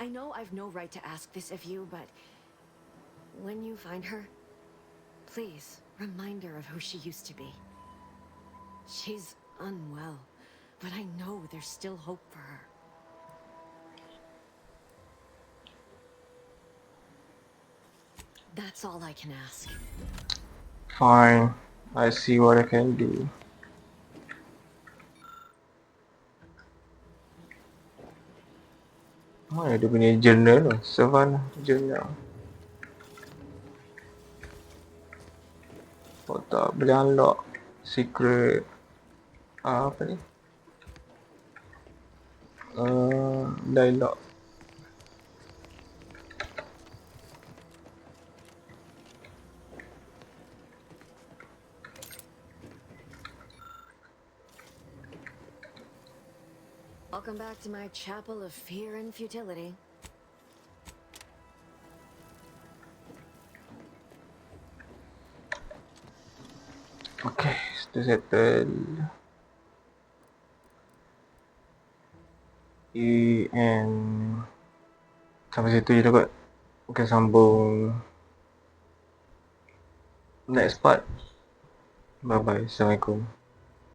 I know I've no right to ask this of you, but when you find her, please remind her of who she used to be. She's unwell, but I know there's still hope for her. That's all I can ask. Fine. I see what I can do. Mana dia punya journal tu? Savannah journal. Oh tak, boleh unlock secret apa ni? Dialog. Welcome back to my chapel of fear and futility. Okay, sudah settle. And sampai situ je kot. Kita sambung next part. Bye bye. Assalamualaikum.